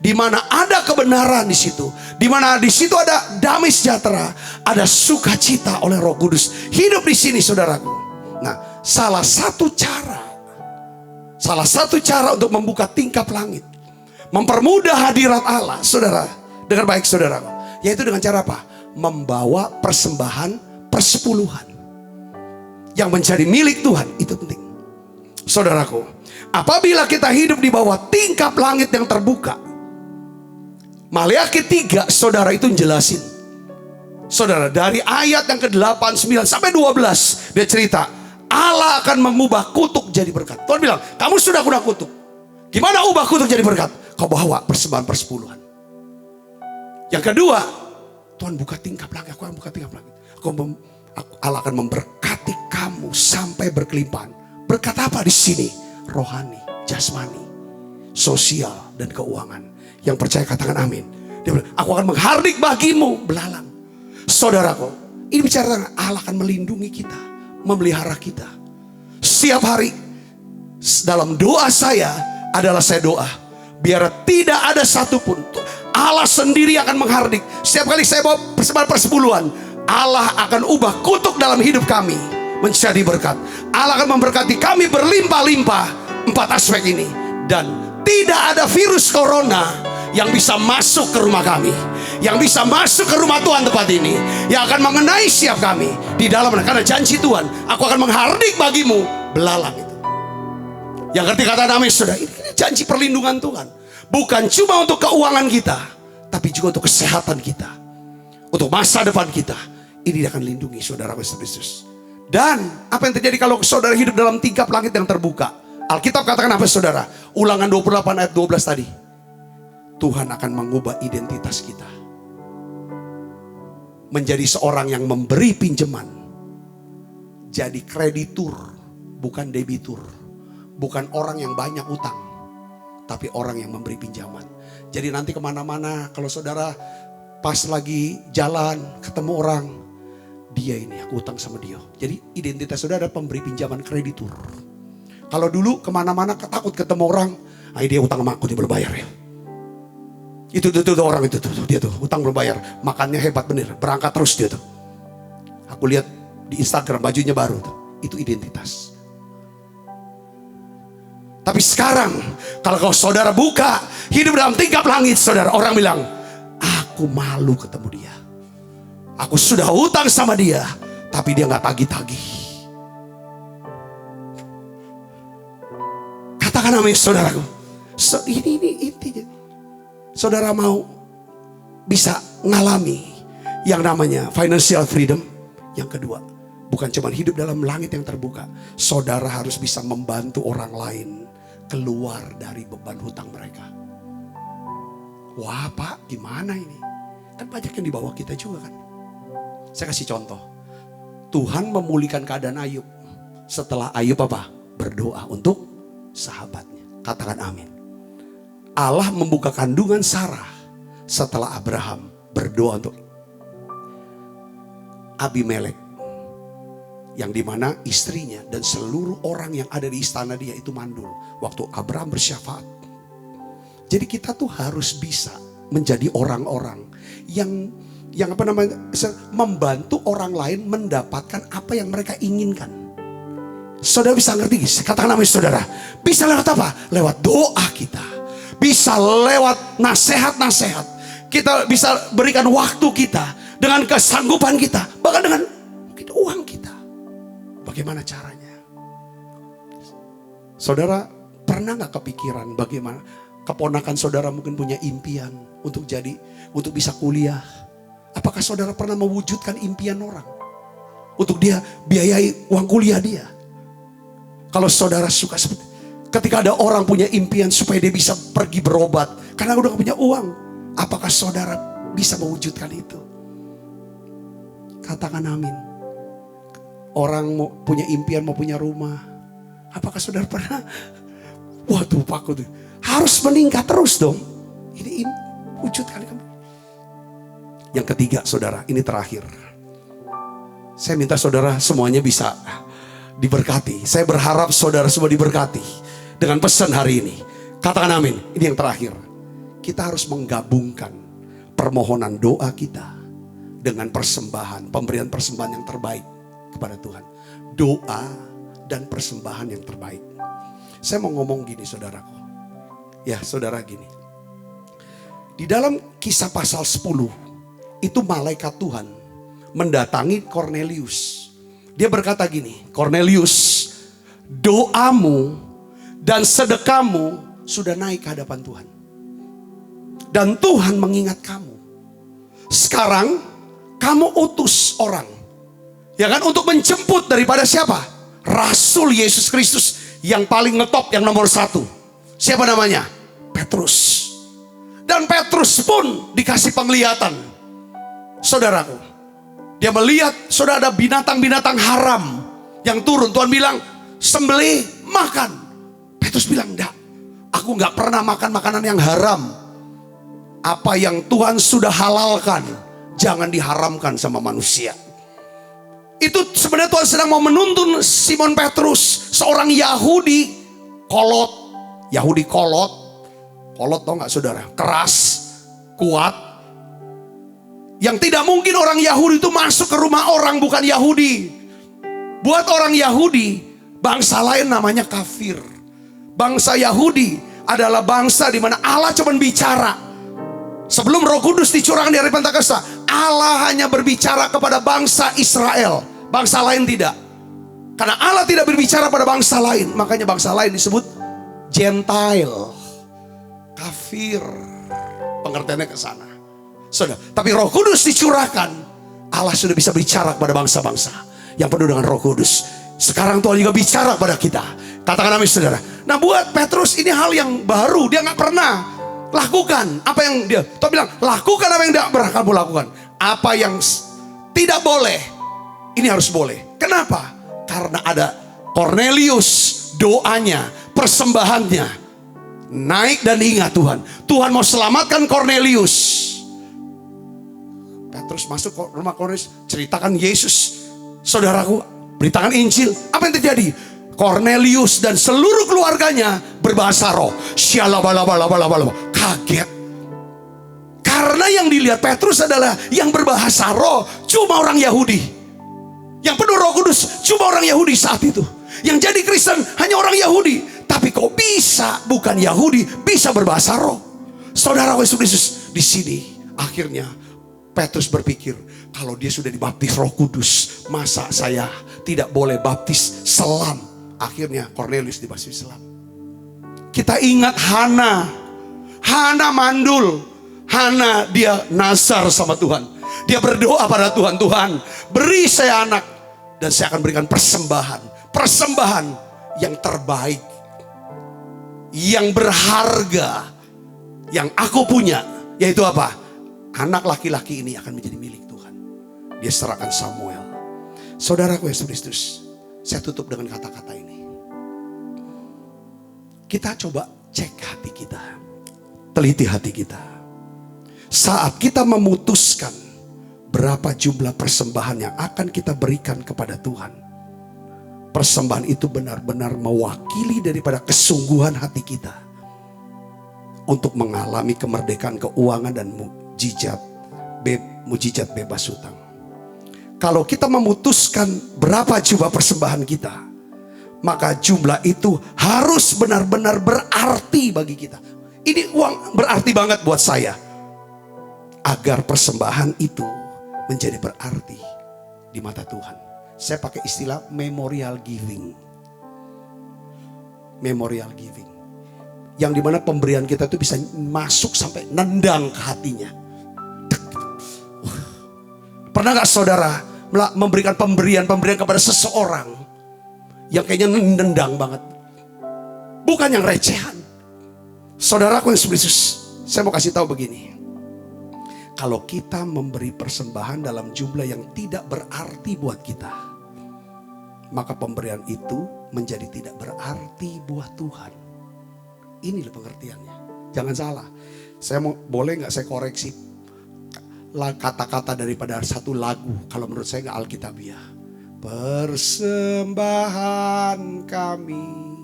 di mana ada kebenaran di situ, di mana di situ ada damai sejahtera, ada sukacita oleh Roh Kudus. Hidup di sini saudaraku. Nah, salah satu cara untuk membuka tingkap langit, mempermudah hadirat Allah, saudara, dengar baik saudara, yaitu dengan cara apa? Membawa persembahan persepuluhan yang menjadi milik Tuhan. Itu penting saudaraku. Apabila kita hidup di bawah tingkap langit yang terbuka, Maleakhi 3 saudara itu jelasin. Saudara, dari ayat yang ke-8, 9 sampai 12 dia cerita Allah akan mengubah kutuk jadi berkat. Tuhan bilang, kamu sudah aku kutuk. Gimana ubah kutuk jadi berkat? Kau bawa persembahan persepuluhan. Yang kedua, Tuhan buka tingkap lagi. Aku akan buka tingkap lagi. Allah akan memberkati kamu sampai berkelimpahan. Berkat apa di sini? Rohani, jasmani, sosial, dan keuangan. Yang percaya katakan amin. Dia bilang, aku akan menghardik bagimu belalang. Saudaraku, ini bicara tentang Allah akan melindungi kita, memelihara kita. Setiap hari dalam doa saya adalah saya doa, biar tidak ada satupun, Allah sendiri akan menghardik. Setiap kali saya bawa persembahan persepuluhan, Allah akan ubah kutuk dalam hidup kami menjadi berkat. Allah akan memberkati kami berlimpah-limpah. 4 aspek ini. Dan tidak ada virus corona yang bisa masuk ke rumah kami, yang bisa masuk ke rumah Tuhan tempat ini, yang akan mengenai setiap kami di dalam. Karena janji Tuhan, aku akan menghardik bagimu belalang itu. Yang ngerti kata amin saudara? Ini janji perlindungan Tuhan. Bukan cuma untuk keuangan kita, tapi juga untuk kesehatan kita, untuk masa depan kita. Ini akan lindungi saudara Kristus. Dan apa yang terjadi kalau saudara hidup dalam tingkap langit yang terbuka? Alkitab katakan apa saudara? Ulangan 28 ayat 12 tadi. Tuhan akan mengubah identitas kita menjadi seorang yang memberi pinjaman. Jadi kreditur, bukan debitur. Bukan orang yang banyak utang, tapi orang yang memberi pinjaman. Jadi nanti kemana-mana, kalau saudara pas lagi jalan ketemu orang, dia ini aku utang sama dia. Jadi identitas saudara pemberi pinjaman kreditur. Kalau dulu kemana-mana takut ketemu orang, dia utang sama aku, dia belum bayar ya. Itu orang itu dia tuh utang belum bayar, makannya hebat bener, berangkat terus dia tuh. Aku lihat di Instagram bajunya baru tuh, itu identitas. Tapi sekarang kalau saudara buka hidup dalam tingkap langit saudara, orang bilang, aku malu ketemu dia. Aku sudah hutang sama dia, tapi dia gak tagih-tagih. Katakan amin saudaraku. Ini intinya. Saudara mau bisa ngalami yang namanya financial freedom. Yang kedua, bukan cuma hidup dalam langit yang terbuka. Saudara harus bisa membantu orang lain keluar dari beban hutang mereka. Wah Pak, gimana ini? Kan banyak yang di bawah kita juga kan. Saya kasih contoh. Tuhan memulihkan keadaan Ayub setelah Ayub apa? Berdoa untuk sahabatnya. Katakan amin. Allah membuka kandungan Sarah setelah Abraham berdoa untuk Abimelek, yang dimana istrinya dan seluruh orang yang ada di istana dia itu mandul waktu Abraham bersyafaat. Jadi kita tuh harus bisa menjadi orang-orang yang apa namanya, membantu orang lain mendapatkan apa yang mereka inginkan. Saudara bisa ngerti guys? Katakan amin saudara. Bisa lewat apa? Lewat doa kita. Bisa lewat nasihat-nasihat. Kita bisa berikan waktu kita dengan kesanggupan kita, bahkan dengan uang kita. Bagaimana caranya? Saudara pernah gak kepikiran bagaimana keponakan saudara mungkin punya impian untuk bisa kuliah? Apakah saudara pernah mewujudkan impian orang untuk dia biayai uang kuliah dia? Kalau saudara suka seperti ketika ada orang punya impian supaya dia bisa pergi berobat karena udah gak punya uang, apakah saudara bisa mewujudkan itu? Katakan amin. Orang mau punya impian, mau punya rumah, apakah saudara pernah? Waduh Pak, tuh harus meningkat terus dong. Ini wujudkan kamu. Yang ketiga saudara, ini terakhir. Saya minta saudara semuanya bisa diberkati. Saya berharap saudara semua diberkati dengan pesan hari ini. Katakan amin. Ini yang terakhir. Kita harus menggabungkan permohonan doa kita dengan persembahan, pemberian persembahan yang terbaik kepada Tuhan. Doa dan persembahan yang terbaik. Saya mau ngomong gini saudaraku. Ya saudara gini. Di dalam Kisah pasal 10. Itu malaikat Tuhan mendatangi Kornelius. Dia berkata gini, Kornelius, doamu dan sedekahmu sudah naik ke hadapan Tuhan. Dan Tuhan mengingat kamu. Sekarang kamu utus orang, ya kan, untuk menjemput daripada siapa? Rasul Yesus Kristus yang paling ngetop, yang nomor 1. Siapa namanya? Petrus. Dan Petrus pun dikasih penglihatan. Saudaraku, dia melihat sudah ada binatang-binatang haram yang turun. Tuhan bilang, sembelih, makan. Petrus bilang, enggak, aku gak pernah makan makanan yang haram. Apa yang Tuhan sudah halalkan, jangan diharamkan sama manusia. Itu sebenarnya Tuhan sedang mau menuntun Simon Petrus, seorang Yahudi kolot. Yahudi kolot. Kolot tau gak saudara? Keras, kuat. Yang tidak mungkin orang Yahudi itu masuk ke rumah orang bukan Yahudi. Buat orang Yahudi, bangsa lain namanya kafir. Bangsa Yahudi adalah bangsa di mana Allah cuma bicara. Sebelum Roh Kudus dicurahkan di hari Pentakosta, Allah hanya berbicara kepada bangsa Israel, bangsa lain tidak. Karena Allah tidak berbicara pada bangsa lain, makanya bangsa lain disebut Gentile, kafir. Pengertiannya ke sana. Sudah, tapi Roh Kudus dicurahkan, Allah sudah bisa bicara kepada bangsa-bangsa yang penuh dengan Roh Kudus. Sekarang Tuhan juga bicara kepada kita. Katakan amin saudara. Nah buat Petrus ini hal yang baru, dia nggak pernah lakukan apa yang dia. Tuhan bilang, lakukan apa yang tidak pernah kamu lakukan. Apa yang tidak boleh, ini harus boleh. Kenapa? Karena ada Cornelius, doanya, persembahannya naik dan ingat Tuhan. Tuhan mau selamatkan Cornelius. Petrus masuk ke rumah Cornelius, ceritakan Yesus. Saudaraku, beritakan Injil. Apa yang terjadi? Cornelius dan seluruh keluarganya berbahasa roh. Syalabalabalabalabalabal. Kaget. Karena yang dilihat Petrus adalah yang berbahasa roh cuma orang Yahudi. Yang penuh Roh Kudus cuma orang Yahudi saat itu. Yang jadi Kristen hanya orang Yahudi. Tapi kok bisa bukan Yahudi bisa berbahasa roh? Saudara Yesus Kristus, di sini akhirnya Petrus berpikir, kalau dia sudah dibaptis Roh Kudus, masa saya tidak boleh baptis selam? Akhirnya Cornelius dibaptis selam. Kita ingat Hana. Hana mandul. Hana dia nazar sama Tuhan. Dia berdoa pada Tuhan, Tuhan beri saya anak dan saya akan berikan persembahan. Persembahan yang terbaik, yang berharga, yang aku punya, yaitu apa? Anak laki-laki ini akan menjadi milik Tuhan. Dia serahkan Samuel. Saudaraku Yesus Kristus, saya tutup dengan kata-kata ini. Kita coba cek hati kita, teliti hati kita. Saat kita memutuskan berapa jumlah persembahan yang akan kita berikan kepada Tuhan, persembahan itu benar-benar mewakili daripada kesungguhan hati kita untuk mengalami kemerdekaan keuangan dan mujizat bebas hutang. Kalau kita memutuskan berapa jumlah persembahan kita, maka jumlah itu harus benar-benar berarti bagi kita. Ini uang berarti banget buat saya. Agar persembahan itu menjadi berarti di mata Tuhan. Saya pakai istilah memorial giving. Memorial giving. Yang dimana pemberian kita itu bisa masuk sampai nendang ke hatinya. Pernah gak saudara memberikan pemberian kepada seseorang yang kayaknya nendang banget? Bukan yang recehan. Saudaraku yang Yesus, saya mau kasih tahu begini. Kalau kita memberi persembahan dalam jumlah yang tidak berarti buat kita, maka pemberian itu menjadi tidak berarti buat Tuhan. Inilah pengertiannya. Jangan salah. Saya boleh nggak saya koreksi kata-kata daripada satu lagu kalau menurut saya nggak alkitabiah. Persembahan kami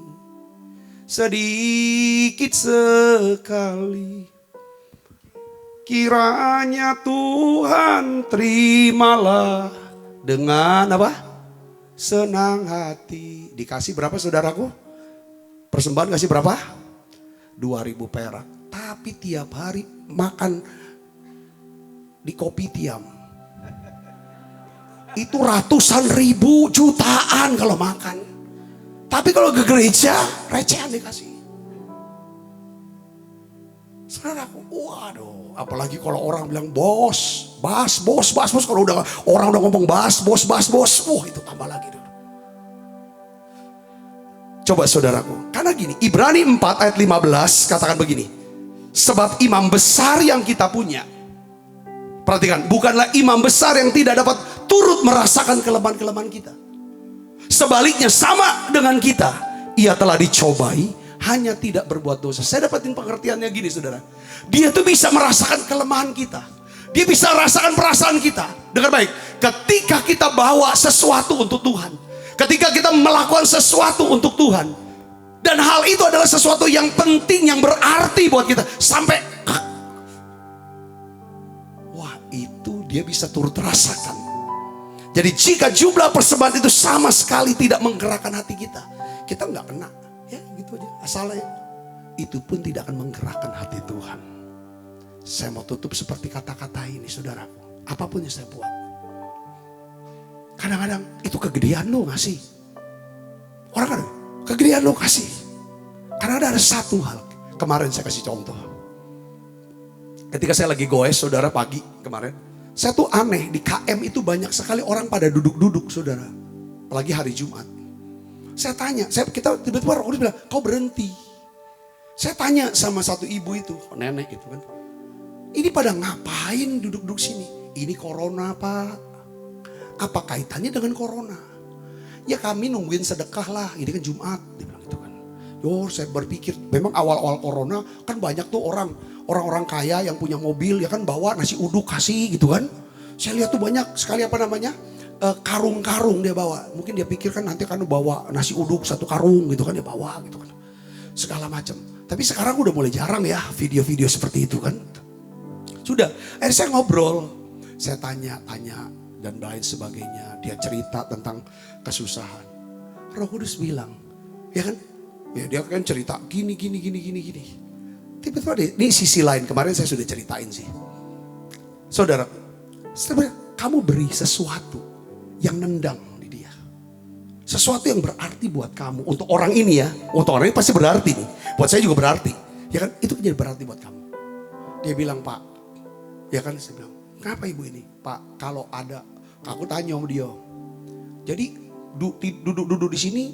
sedikit sekali, kiranya Tuhan terimalah dengan apa? Senang hati. Dikasih berapa saudaraku? Persembahan kasih berapa? 2.000 perak. Tapi tiap hari makan di kopitiam. Itu ratusan ribu, jutaan kalau makan. Tapi kalau ke gereja, recehan dikasih. Saudaraku, waduh, apalagi kalau orang bilang bos. Kalau orang udah ngomong bos, itu tambah lagi. Coba saudaraku. Karena gini, Ibrani 4 ayat 15 katakan begini. Sebab imam besar yang kita punya, perhatikan, bukanlah imam besar yang tidak dapat turut merasakan kelemahan-kelemahan kita. Sebaliknya sama dengan kita, ia telah dicobai, hanya tidak berbuat dosa. Saya dapatin pengertiannya gini saudara. Dia tuh bisa merasakan kelemahan kita. Dia bisa merasakan perasaan kita. Dengar baik, ketika kita bawa sesuatu untuk Tuhan, ketika kita melakukan sesuatu untuk Tuhan, dan hal itu adalah sesuatu yang penting, yang berarti buat kita, sampai wah, itu dia bisa turut rasakan. Jadi jika jumlah persembahan itu sama sekali tidak menggerakkan hati kita, kita nggak kena, ya gitu aja, asalnya itu pun tidak akan menggerakkan hati Tuhan. Saya mau tutup seperti kata-kata ini saudaraku, apapun yang saya buat, kadang-kadang itu kegedean lo ngasih. Orang kan kegedean lo kasih. Karena ada satu hal. Kemarin saya kasih contoh. Ketika saya lagi goes saudara pagi kemarin, saya tuh aneh, di KM itu banyak sekali orang pada duduk-duduk saudara. Apalagi hari Jumat. Saya tanya, kita tiba-tiba orang bilang, kau berhenti. Saya tanya sama satu ibu itu, nenek gitu kan. Ini pada ngapain duduk-duduk sini? Ini corona pak. Apa kaitannya dengan corona? Ya kami nungguin sedekah lah, ini kan Jumat. Dia bilang gitu kan. Yo, saya berpikir memang awal-awal corona kan banyak tuh orang-orang kaya yang punya mobil ya kan bawa nasi uduk kasih gitu kan. Saya lihat tuh banyak sekali karung-karung dia bawa. Mungkin dia pikir kan nanti kan bawa nasi uduk satu karung gitu kan, dia bawa gitu kan. Segala macam. Tapi sekarang udah mulai jarang ya video-video seperti itu kan. Sudah, akhirnya saya ngobrol. Saya tanya dan lain sebagainya. Dia cerita tentang kesusahan. Roh Kudus bilang, ya kan? Ya dia kan cerita gini. Tiba-tiba ini sisi lain, kemarin saya sudah ceritain sih. Saudara, kamu beri sesuatu yang nendang di dia. Sesuatu yang berarti buat kamu. Untuk orang ini ya, untuk orang ini pasti berarti nih. Buat saya juga berarti. Ya kan, itu jadi berarti buat kamu. Dia bilang, Pak, ya kan, saya bilang, kenapa ibu ini? Pak, kalau ada, aku tanya sama dia. Jadi duduk di sini,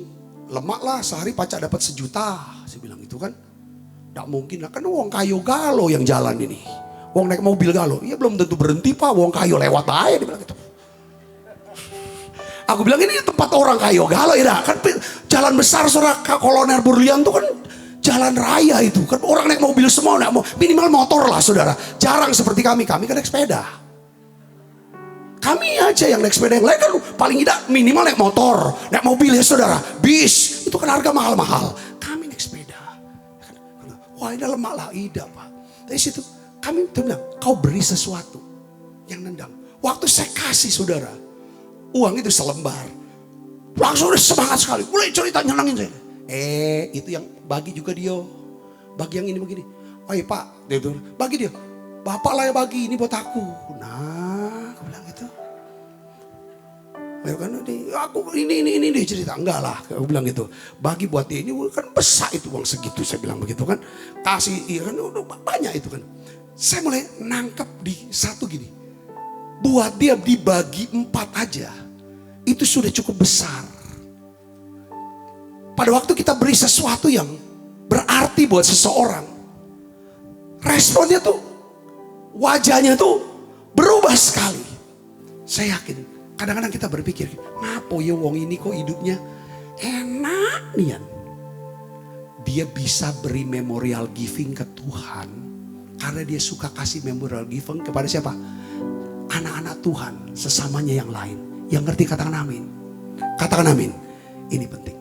lemak lah sehari pacak dapat 1 juta. Saya bilang gitu kan. Tidak mungkin lah, kan uang kayu galo yang jalan ini. Uang naik mobil galo, iya belum tentu berhenti pak, uang kayu lewat aja. Dia bilang gitu. Aku bilang ini tempat orang kayu galo ya kan. Jalan besar saudara Kolonel Burlian tuh kan jalan raya itu. Kan orang naik mobil semua, minimal motor lah saudara. Jarang seperti kami kan naik sepeda. Kami aja yang naik sepeda, yang lain kan paling tidak minimal naik motor, naik mobil ya saudara. Bis, itu kan harga mahal-mahal. Kami naik sepeda. Wah ini lemak lah, tidak pak. Dari situ kami bilang, kau beri sesuatu yang nendang. Waktu saya kasih saudara, uang itu selembar. Langsung udah semangat sekali, mulai cerita nyenangin saya. Itu yang bagi juga dia. Bagi yang ini begini. Oh iya pak, dia bilang, bagi dia. Bapak lah yang bagi, ini buat aku. Nah, aku bilang gitu. Ya kan, aku ini dia cerita. Enggak lah, aku bilang gitu. Bagi buat dia, ini kan besar itu uang segitu. Saya bilang begitu kan. Kasih, iya kan, udah banyak itu kan. Saya mulai nangkep di satu gini. Buat dia dibagi 4 aja. Itu sudah cukup besar. Pada waktu kita beri sesuatu yang berarti buat seseorang. Responnya tuh, wajahnya tuh berubah sekali. Saya yakin. Kadang-kadang kita berpikir, ngapo ya wong ini kok hidupnya enak nian. Dia bisa beri memorial giving ke Tuhan. Karena dia suka kasih memorial giving kepada siapa? Anak-anak Tuhan, sesamanya yang lain. Yang ngerti katakan amin. Katakan amin. Ini penting.